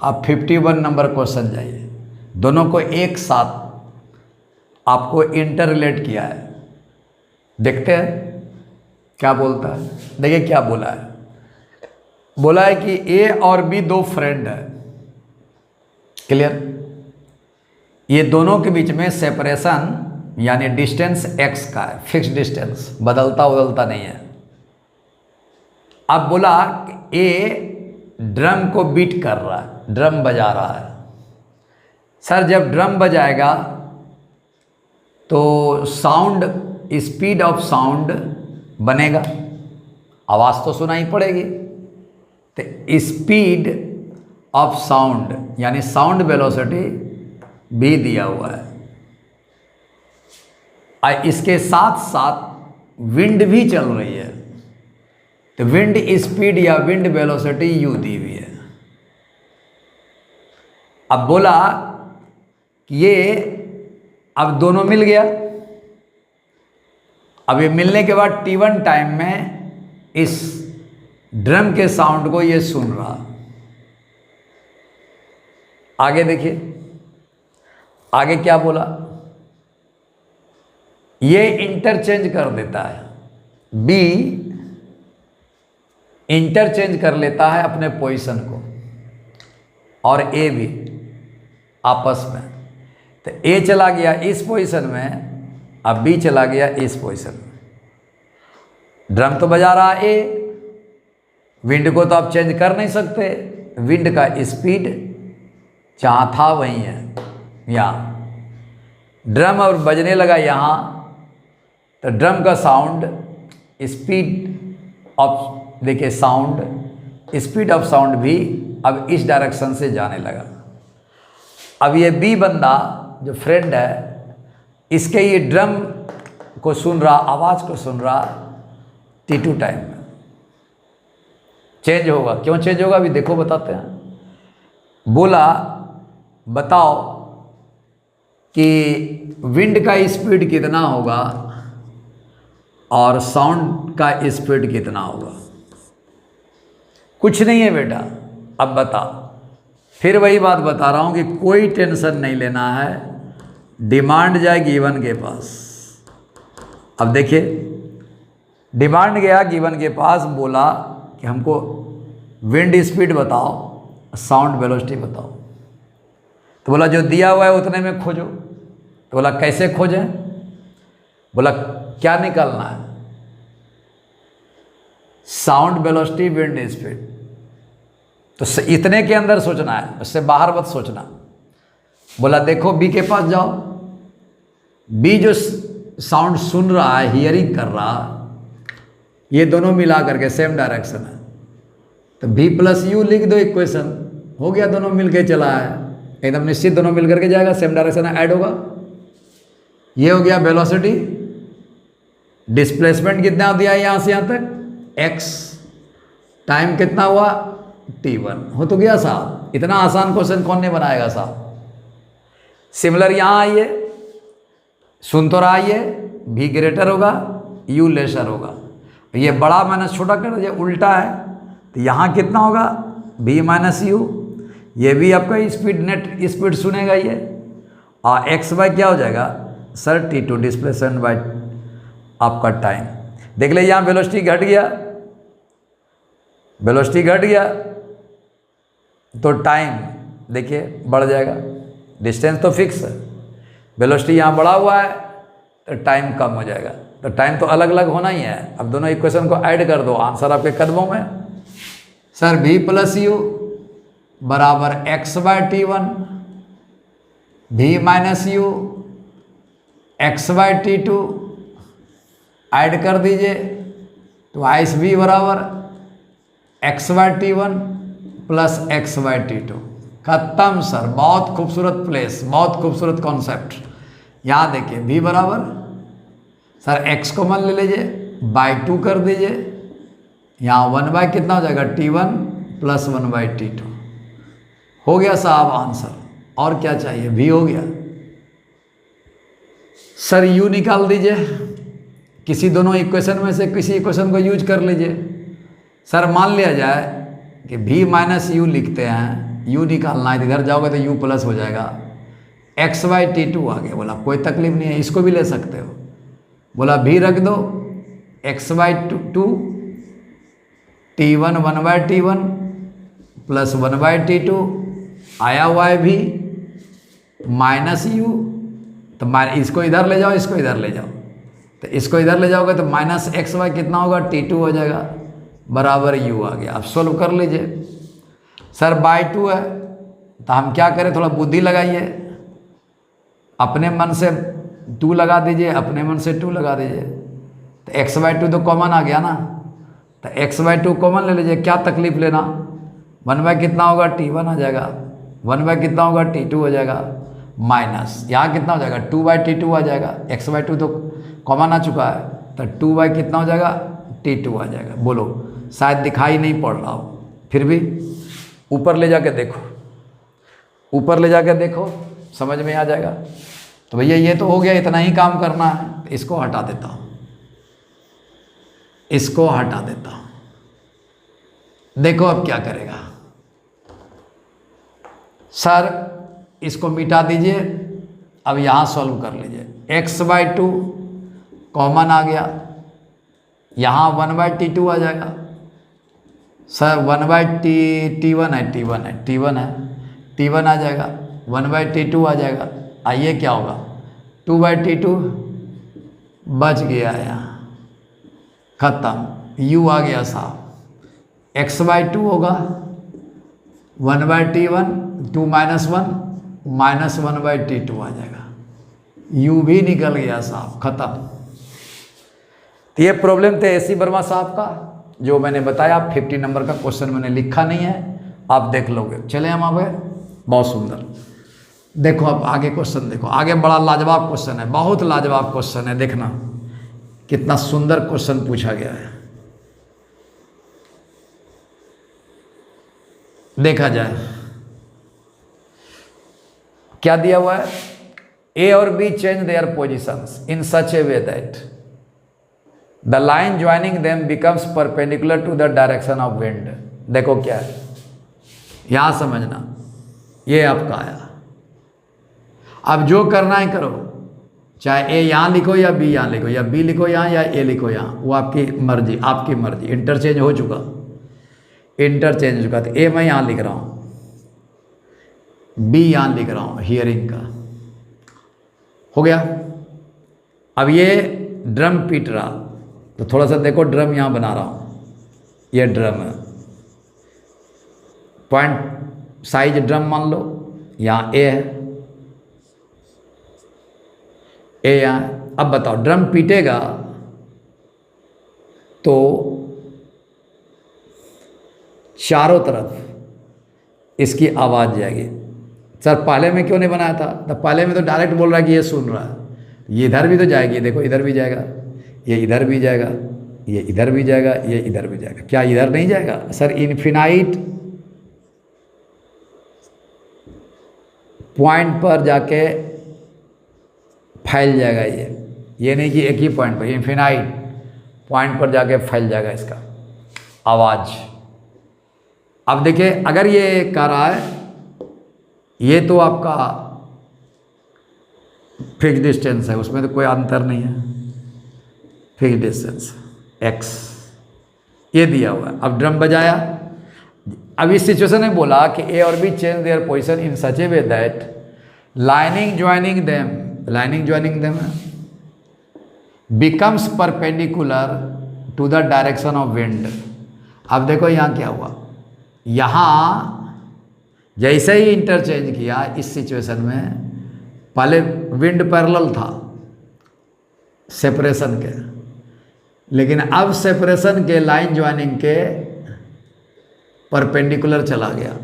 आप 51 नंबर क्वेश्चन जाइए, दोनों को एक साथ आपको इंटर रिलेट किया है। देखते हैं क्या बोलता है। देखिए क्या बोला है, बोला है कि ए और बी 2 फ्रेंड है। क्लियर, ये दोनों के बीच में सेपरेशन यानी डिस्टेंस x का है, फिक्स डिस्टेंस, बदलता बदलता नहीं है। अब बोला ए ड्रम को बीट कर रहा है, ड्रम बजा रहा है। सर जब ड्रम बजाएगा तो साउंड, स्पीड ऑफ साउंड बनेगा, आवाज़ तो सुनाई पड़ेगी। तो स्पीड ऑफ साउंड यानी साउंड वेलोसिटी भी दिया हुआ है, और इसके साथ साथ विंड भी चल रही है। तो विंड स्पीड या विंड वेलोसिटी यू दी हुई है। अब बोला कि ये अब दोनों मिल गया। अब ये मिलने के बाद t1 टाइम में इस ड्रम के साउंड को ये सुन रहा। आगे देखिए, आगे क्या बोला, ये इंटरचेंज कर देता है, बी इंटरचेंज कर लेता है अपने पोजीशन को, और ए भी आपस में। तो ए चला गया इस पोजीशन में, अब बी चला गया इस पोजीशन में। ड्रम तो बजा रहा ए, विंड को तो आप चेंज कर नहीं सकते, विंड का स्पीड जहाँ था वहीं है, यहाँ ड्रम और बजने लगा यहाँ, तो ड्रम का साउंड स्पीड ऑफ, देखिए साउंड, स्पीड ऑफ साउंड भी अब इस डायरेक्शन से जाने लगा। अब ये बी बंदा जो फ्रेंड है, इसके ये ड्रम को सुन रहा, आवाज़ को सुन रहा, T2 टाइम में चेंज होगा। क्यों चेंज होगा अभी देखो, बताते हैं। बोला बताओ कि विंड का स्पीड कितना होगा और साउंड का स्पीड कितना होगा। कुछ नहीं है बेटा, अब बता। फिर वही बात बता रहा हूँ कि कोई टेंशन नहीं लेना है, डिमांड जाए गिवन के पास। अब देखिए, डिमांड गया गिवन के पास, बोला कि हमको विंड स्पीड बताओ, साउंड वेलोसिटी बताओ। तो बोला जो दिया हुआ है उतने में खोजो। तो बोला कैसे खोजें? बोला क्या निकालना है? Sound velocity, wind speed. तो इतने के अंदर सोचना है, उससे बाहर मत सोचना। बोला देखो बी के पास जाओ, बी जो साउंड सुन रहा है, हियरिंग कर रहा, ये दोनों मिला करके सेम डायरेक्शन है, तो v प्लस यू लिख दो, इक्वेशन हो गया, दोनों मिलके चला है, एकदम निश्चित दोनों मिल करके जाएगा, सेम डायरेक्शन में ऐड होगा। ये हो गया वेलोसिटी। डिस्प्लेसमेंट कितना दिया है यहाँ से यहाँ तक, x। टाइम कितना हुआ, t1। हो तो गया साहब, इतना आसान क्वेश्चन कौन नहीं बनाएगा साहब। सिमिलर यहाँ आइए, सुन तो रहा ये, v ग्रेटर होगा, u लेसर होगा। ये बड़ा माइनस छोटा कर दीजिए, उल्टा है, तो यहाँ कितना होगा, v माइनस यू। ये भी आपका स्पीड, नेट स्पीड सुनेगा ये, और x बाय क्या हो जाएगा सर, t2 डिस्प्लेसमेंट बाय आपका टाइम। देख ले यहाँ वेलोसिटी घट गया, वेलोसिटी घट गया तो टाइम देखिए बढ़ जाएगा। डिस्टेंस तो फिक्स है, वेलोसिटी यहाँ बढ़ा हुआ है तो टाइम कम हो जाएगा। तो टाइम तो अलग अलग होना ही है। अब दोनों इक्वेशन को ऐड कर दो, आंसर आपके कदमों में। सर v प्लस यू बराबर x बाय t1, v minus u x बाय t2 ऐड कर दीजिए, तो आइस v बराबर x बाय t1 प्लस x बाय t2। खत्म सर, बहुत खूबसूरत प्लेस, बहुत खूबसूरत कॉन्सेप्ट। यहाँ देखिए v बराबर, सर x को मान ले लीजिए, बाय 2 कर दीजिए, यहाँ 1 बाय कितना हो जाएगा t1 प्लस 1 बाय t2। हो गया साहब आंसर, और क्या चाहिए, v हो गया। सर u निकाल दीजिए, किसी दोनों इक्वेशन में से किसी इक्वेशन को यूज कर लीजिए। सर मान लिया जाए कि v माइनस यू लिखते हैं, u निकालना है, इधर जाओगे तो u प्लस हो जाएगा, x बाई t2 आ गया। बोला कोई तकलीफ नहीं है, इसको भी ले सकते हो। बोला v रख दो, x by 2 t1 1 by t1 plus 1 by t2 आया हुआ है भी माइनस यू। तो इसको इधर ले जाओ, इसको इधर ले जाओ, तो इसको इधर ले जाओगे तो माइनस एक्स वाई कितना होगा, t2 हो जाएगा, बराबर u आ गया। अब सोल्व कर लीजिए। सर बाई 2 है, तो हम क्या करें, थोड़ा बुद्धि लगाइए, अपने मन से 2 लगा दीजिए, अपने मन से 2 लगा दीजिए। तो x बाई 2 तो कॉमन आ गया ना, तो x बाई 2 कॉमन ले लीजिए, क्या तकलीफ लेना। 1 बाई कितना होगा, t1 आ जाएगा, 1 बाई कितना होगा, t2 हो जाएगा, माइनस यहाँ कितना हो जाएगा, 2 बाई t2 आ जाएगा। x बाई 2 तो कॉमन आ चुका है, तो 2 बाई कितना हो जाएगा, t2 आ जाएगा। बोलो, शायद दिखाई नहीं पड़ रहा हो, फिर भी ऊपर ले जाके देखो, ऊपर ले जाके देखो, समझ में आ जाएगा। तो भैया ये तो हो गया, इतना ही काम करना है। तो इसको हटा देता हूँ, इसको हटा देता हूँ। देखो अब क्या करेगा। सर इसको मिटा दीजिए, अब यहाँ सॉल्व कर लीजिए। x/2 कॉमन आ गया, यहाँ 1/t2 आ जाएगा। सर 1/t1 है, t1 है, t1 आ जाएगा, 1/t2 आ जाएगा। आइए क्या होगा, 2/t2 बच गया यहाँ, खत्म, u आ गया साहब। x/2 होगा 1/t1, 2 - 1 -1/t2 आ जाएगा, u भी निकल गया साहब, खत्म। तो ये प्रॉब्लम थे AC वर्मा साहब का, जो मैंने बताया। 50 नंबर का क्वेश्चन मैंने लिखा नहीं है, आप देख लोगे। चले हम आगे, बहुत सुंदर। देखो अब आगे क्वेश्चन देखो, आगे बड़ा लाजवाब क्वेश्चन है, बहुत लाजवाब क्वेश्चन है। देखना कितना सुंदर क्वेश्चन पूछा गया है, देखा जाए क्या दिया हुआ है। A और B change their positions in such a way that the line joining them becomes perpendicular to the direction of wind। देखो क्या है, यहां समझना, ये आपका आया। अब जो करना है करो, चाहे A यहां लिखो या B यहां लिखो, या B लिखो यहां या A लिखो यहां, वो आपकी मर्जी, आपकी मर्जी। इंटरचेंज हो चुका, इंटरचेंज हो चुका। तो A मैं यहां लिख रहा हूं, B यहां लिख रहा हूं, हियरिंग का हो गया। अब ये ड्रम पीट रहा, तो थोड़ा सा देखो, ड्रम यहां बना रहा हूं, ये ड्रम है, पॉइंट साइज ड्रम मान लो, यहां A है, A यहां। अब बताओ ड्रम पीटेगा तो चारों तरफ इसकी आवाज जाएगी। सर पहले में क्यों नहीं बनाया था, तो पहले में तो डायरेक्ट बोल रहा है कि ये सुन रहा है, ये इधर भी तो जाएगी, देखो इधर भी जाएगा, ये इधर भी जाएगा, ये इधर भी जाएगा, ये इधर भी जाएगा। क्या इधर नहीं जाएगा? सर इन्फिनाइट पॉइंट पर जाके फैल जाएगा ये नहीं कि एक ही पॉइंट पर, इन्फिनाइट पॉइंट पर जाके फैल जाएगा इसका आवाज़। अब देखिए, अगर ये कह रहा है, ये तो आपका फिक्स डिस्टेंस है, उसमें तो कोई अंतर नहीं है, फिक्स डिस्टेंस x ये दिया हुआ है। अब ड्रम बजाया, अब इस सिचुएशन में बोला कि A और B change their position in such a way that lining joining them becomes perpendicular to the direction of wind. अब देखो यहाँ क्या हुआ, यहाँ जैसे ही इंटरचेंज किया इस सिचुएशन में, पहले विंड पैरेलल था सेपरेशन के, लेकिन अब सेपरेशन के लाइन ज्वाइनिंग के परपेंडिकुलर चला गया,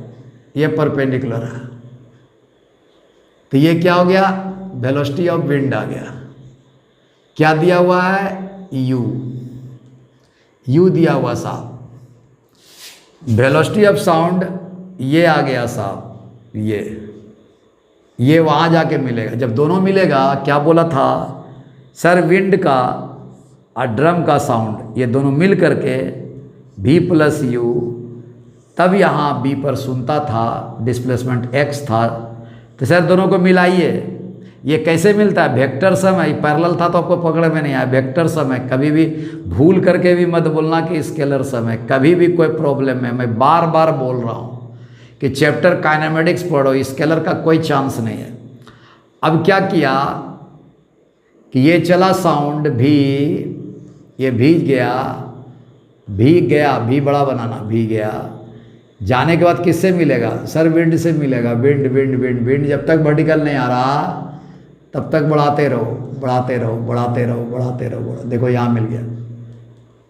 ये परपेंडिकुलर है। तो ये क्या हो गया, वेलोसिटी ऑफ विंड आ गया। क्या दिया हुआ है, u दिया हुआ साहब। वेलोसिटी ऑफ साउंड ये आ गया साहब, ये वहाँ जाके मिलेगा। जब दोनों मिलेगा, क्या बोला था सर, विंड का और ड्रम का साउंड, ये दोनों मिल करके v + u, तब यहाँ b पर सुनता था, डिस्प्लेसमेंट x था। तो सर दोनों को मिलाइए, ये कैसे मिलता है, वेक्टर सम है। पैरेलल था तो आपको पकड़ में नहीं आया, वेक्टर सम है। कभी भी भूल करके भी मत बोलना कि स्केलर सम है, कभी भी कोई प्रॉब्लम है। मैं बार बार बोल रहा हूँ कि चैप्टर काइनेमेटिक्स पढ़ो, स्केलर का कोई चांस नहीं है। अब क्या किया कि ये चला साउंड भी, ये भीग गया, भी बड़ा बनाना, भीग गया। जाने के बाद किससे मिलेगा सर, विंड से मिलेगा। विंड जब तक वर्टिकल नहीं आ रहा तब तक बढ़ाते रहो। देखो यहाँ मिल गया,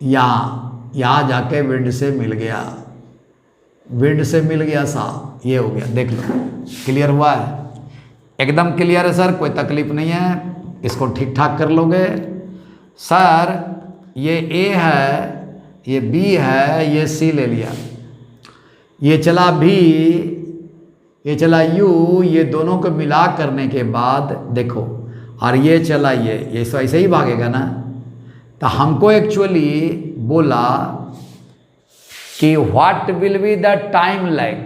यहाँ जाके विंड से मिल गया साहब, ये हो गया। देख लो, क्लियर हुआ है, एकदम क्लियर है सर, कोई तकलीफ नहीं है, इसको ठीक ठाक कर लोगे। सर ये A है, ये B है, ये C ले लिया, ये चला B, ये चला U, ये दोनों को मिला करने के बाद देखो, और ये चला ये ऐसे ही भागेगा ना। तो हमको एक्चुअली बोला कि what will be the time lag,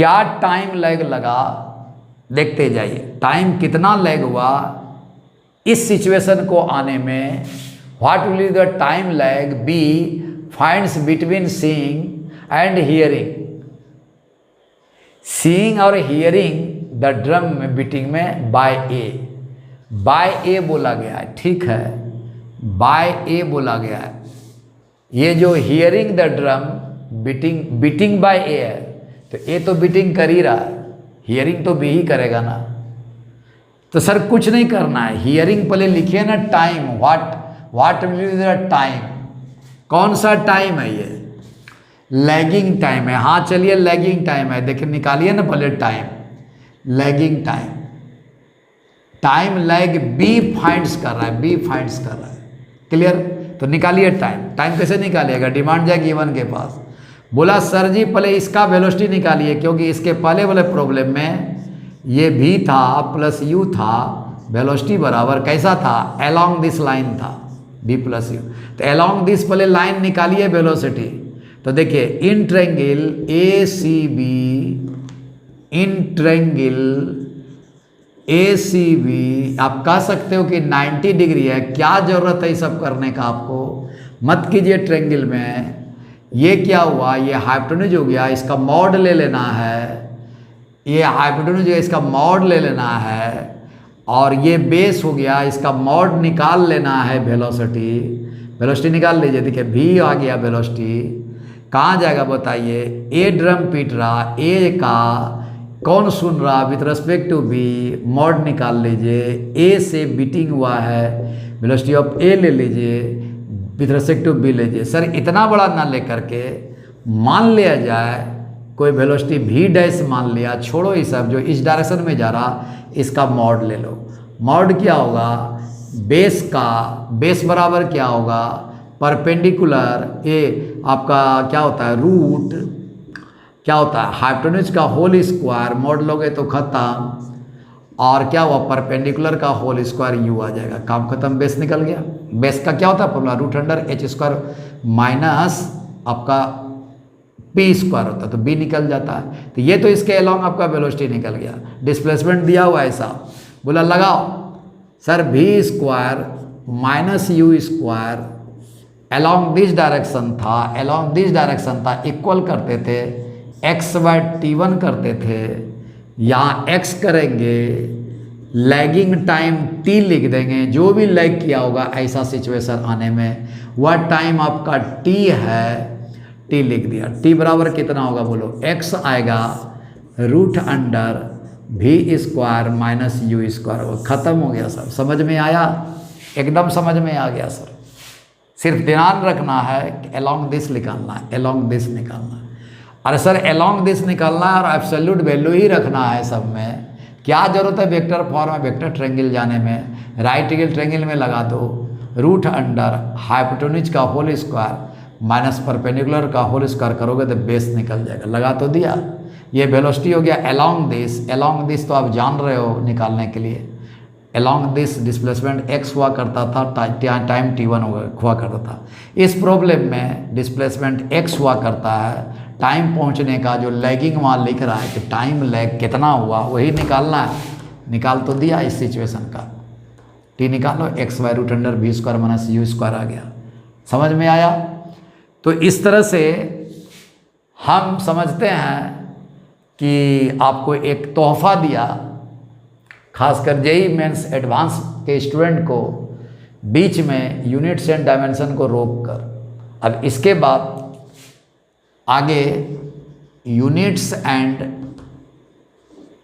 क्या टाइम लैग लगा, देखते जाइए टाइम कितना लैग हुआ इस सिचुएशन को आने में। What will be the time lag B finds between seeing and hearing. Seeing और हियरिंग द ड्रम में बीटिंग में बाय ए बोला गया है, ठीक है, बाय ए बोला गया है। ये जो hearing the drum beating by A है, तो ए तो बीटिंग कर ही रहा है, हियरिंग तो बी ही करेगा ना। तो सर कुछ नहीं करना है, हियरिंग पहले लिखिए ना time, what will be the time, कौन सा टाइम है ये, लैगिंग टाइम है। हाँ चलिए लैगिंग टाइम है, देखिए निकालिए ना पहले time, lagging time, time lag B finds कर रहा है, बी फाइंड्स कर रहा है, क्लियर। तो निकालिए टाइम कैसे निकालिएगा, डिमांड जाएगी गिवन के पास। बोला सर जी पहले इसका वेलोसिटी निकालिए, क्योंकि इसके पहले वाले प्रॉब्लम में ये भी था प्लस यू था, वेलोसिटी बराबर कैसा था, अलोंग दिस लाइन था, बी प्लस यू। तो अलोंग दिस पहले लाइन निकालिए वेलोसिटी। तो देखिए in triangle A C B, in triangle A C B आप कह सकते हो कि 90 डिग्री है, क्या ज़रूरत है ये सब करने का, आपको मत कीजिए ट्रायंगल में। ये क्या हुआ, ये हाइपोटेन्यूज हो गया, इसका मॉड ले लेना है, ये हाइपोटेन्यूज है इसका मॉड ले लेना है, और ये बेस हो गया, इसका मॉड निकाल लेना है, वेलोसिटी निकाल लीजिए। देखिए भी आ गया वेलोसिटी, कहाँ जाएगा बताइए, ए ड्रम पीट रहा, ए का कौन सुन रहा with respect to B, mod निकाल लीजिए, ए से बीटिंग हुआ है, वेलोसिटी ऑफ ए ले लीजिए, विथ रेस्पेक्ट टू बी लीजिए। सर इतना बड़ा ना लेकर के मान लिया जाए कोई वेलोसिटी भी डैश मान लिया, छोड़ो ये सब, जो इस डायरेक्शन में जा रहा इसका मॉड ले लो। मॉड क्या होगा, बेस का, बेस बराबर क्या होगा, परपेंडिकुलर ए आपका क्या होता है, रूट क्या होता है, हाइपोटेन्यूज का होल स्क्वायर, मॉड लोगे तो खत्म, और क्या हुआ परपेंडिकुलर का होल स्क्वायर यू आ जाएगा, काम खत्म, बेस निकल गया। बेस का क्या होता है formula, root under H square minus आपका पी स्क्वायर होता है, तो बी निकल जाता है। तो ये तो इसके अलोंग आपका वेलोसिटी निकल गया, डिस्प्लेसमेंट दिया हुआ ऐसा, बोला लगाओ सर भी square minus u square along this direction था, अलोंग दिस डायरेक्शन था, इक्वल करते थे एक्स बाय T1 करते थे, यहाँ x करेंगे, लैगिंग टाइम t लिख देंगे, जो भी लैग किया होगा ऐसा सिचुएशन आने में वह टाइम आपका t है, t लिख दिया। t बराबर कितना होगा बोलो, x आएगा रूट अंडर भी स्क्वायर माइनस यू स्क्वायर, ख़त्म हो गया सर। समझ में आया, एकदम समझ में आ गया सर। सिर्फ ध्यान रखना है कि अलोंग दिस निकालना है, अलोंग दिस निकालना है। अरे सर अलोंग दिस निकालना है और एब्सोल्यूट वैल्यू ही रखना है सब में, क्या जरूरत है वेक्टर फॉर्म में वेक्टर ट्रायंगल जाने में, राइट एंगल ट्रायंगल में लगा दो, रूट अंडर हाइपोटेन्यूज का होल स्क्वायर माइनस परपेंडिकुलर का होल स्क्वायर करोगे तो बेस निकल जाएगा, लगा तो दिया। ये वेलोसिटी हो गया अलोंग दिस तो आप जान रहे हो निकालने के लिए, अलोंग दिस डिस्प्लेसमेंट x हुआ करता था, टाइम t1 हुआ करता था। इस प्रॉब्लम में डिस्प्लेसमेंट x हुआ करता है, टाइम पहुंचने का जो लैगिंग वहाँ लिख रहा है कि टाइम लैग कितना हुआ वही निकालना है, निकाल तो दिया इस सिचुएशन का, t निकालो, x by root under v square minus u square आ गया। समझ में आया। तो इस तरह से हम समझते हैं कि आपको एक तोहफा दिया, खासकर जेई मेंस एडवांस के स्टूडेंट को बीच में यूनिट्स एंड डायमेंशन को रोक कर। अब इसके बाद आगे यूनिट्स एंड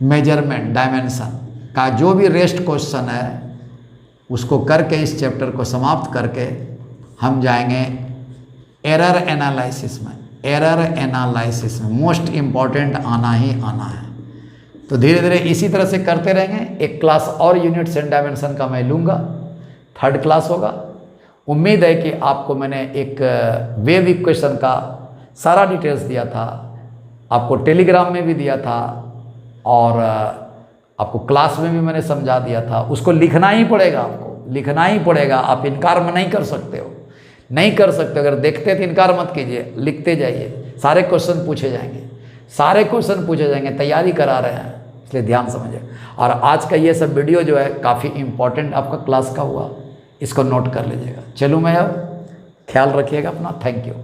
मेजरमेंट डायमेंशन का जो भी रेस्ट क्वेश्चन है उसको करके इस चैप्टर को समाप्त करके हम जाएंगे एरर एनालिसिस में। एरर एनालिसिस में मोस्ट इम्पॉर्टेंट आना ही आना है। तो धीरे धीरे इसी तरह से करते रहेंगे। एक क्लास और यूनिट्स एंड डायमेंशन का मैं लूँगा, 3rd क्लास होगा। उम्मीद है कि आपको मैंने एक वेव इक्वेशन का सारा डिटेल्स दिया था, आपको टेलीग्राम में भी दिया था और आपको क्लास में भी मैंने समझा दिया था। उसको लिखना ही पड़ेगा, आपको लिखना ही पड़ेगा। आप इनकार में नहीं कर सकते हो, नहीं कर सकते। अगर देखते तो इनकार मत कीजिए, लिखते जाइए, सारे क्वेश्चन पूछे जाएंगे। सारे क्वेश्चन पूछे जाएंगे, तैयारी करा रहे हैं, इसलिए ध्यान समझिए। और आज का ये सब वीडियो जो है काफ़ी इम्पोर्टेंट आपका क्लास का हुआ, इसको नोट कर लीजिएगा। चलूँ मैं अब, ख्याल रखिएगा अपना, थैंक यू।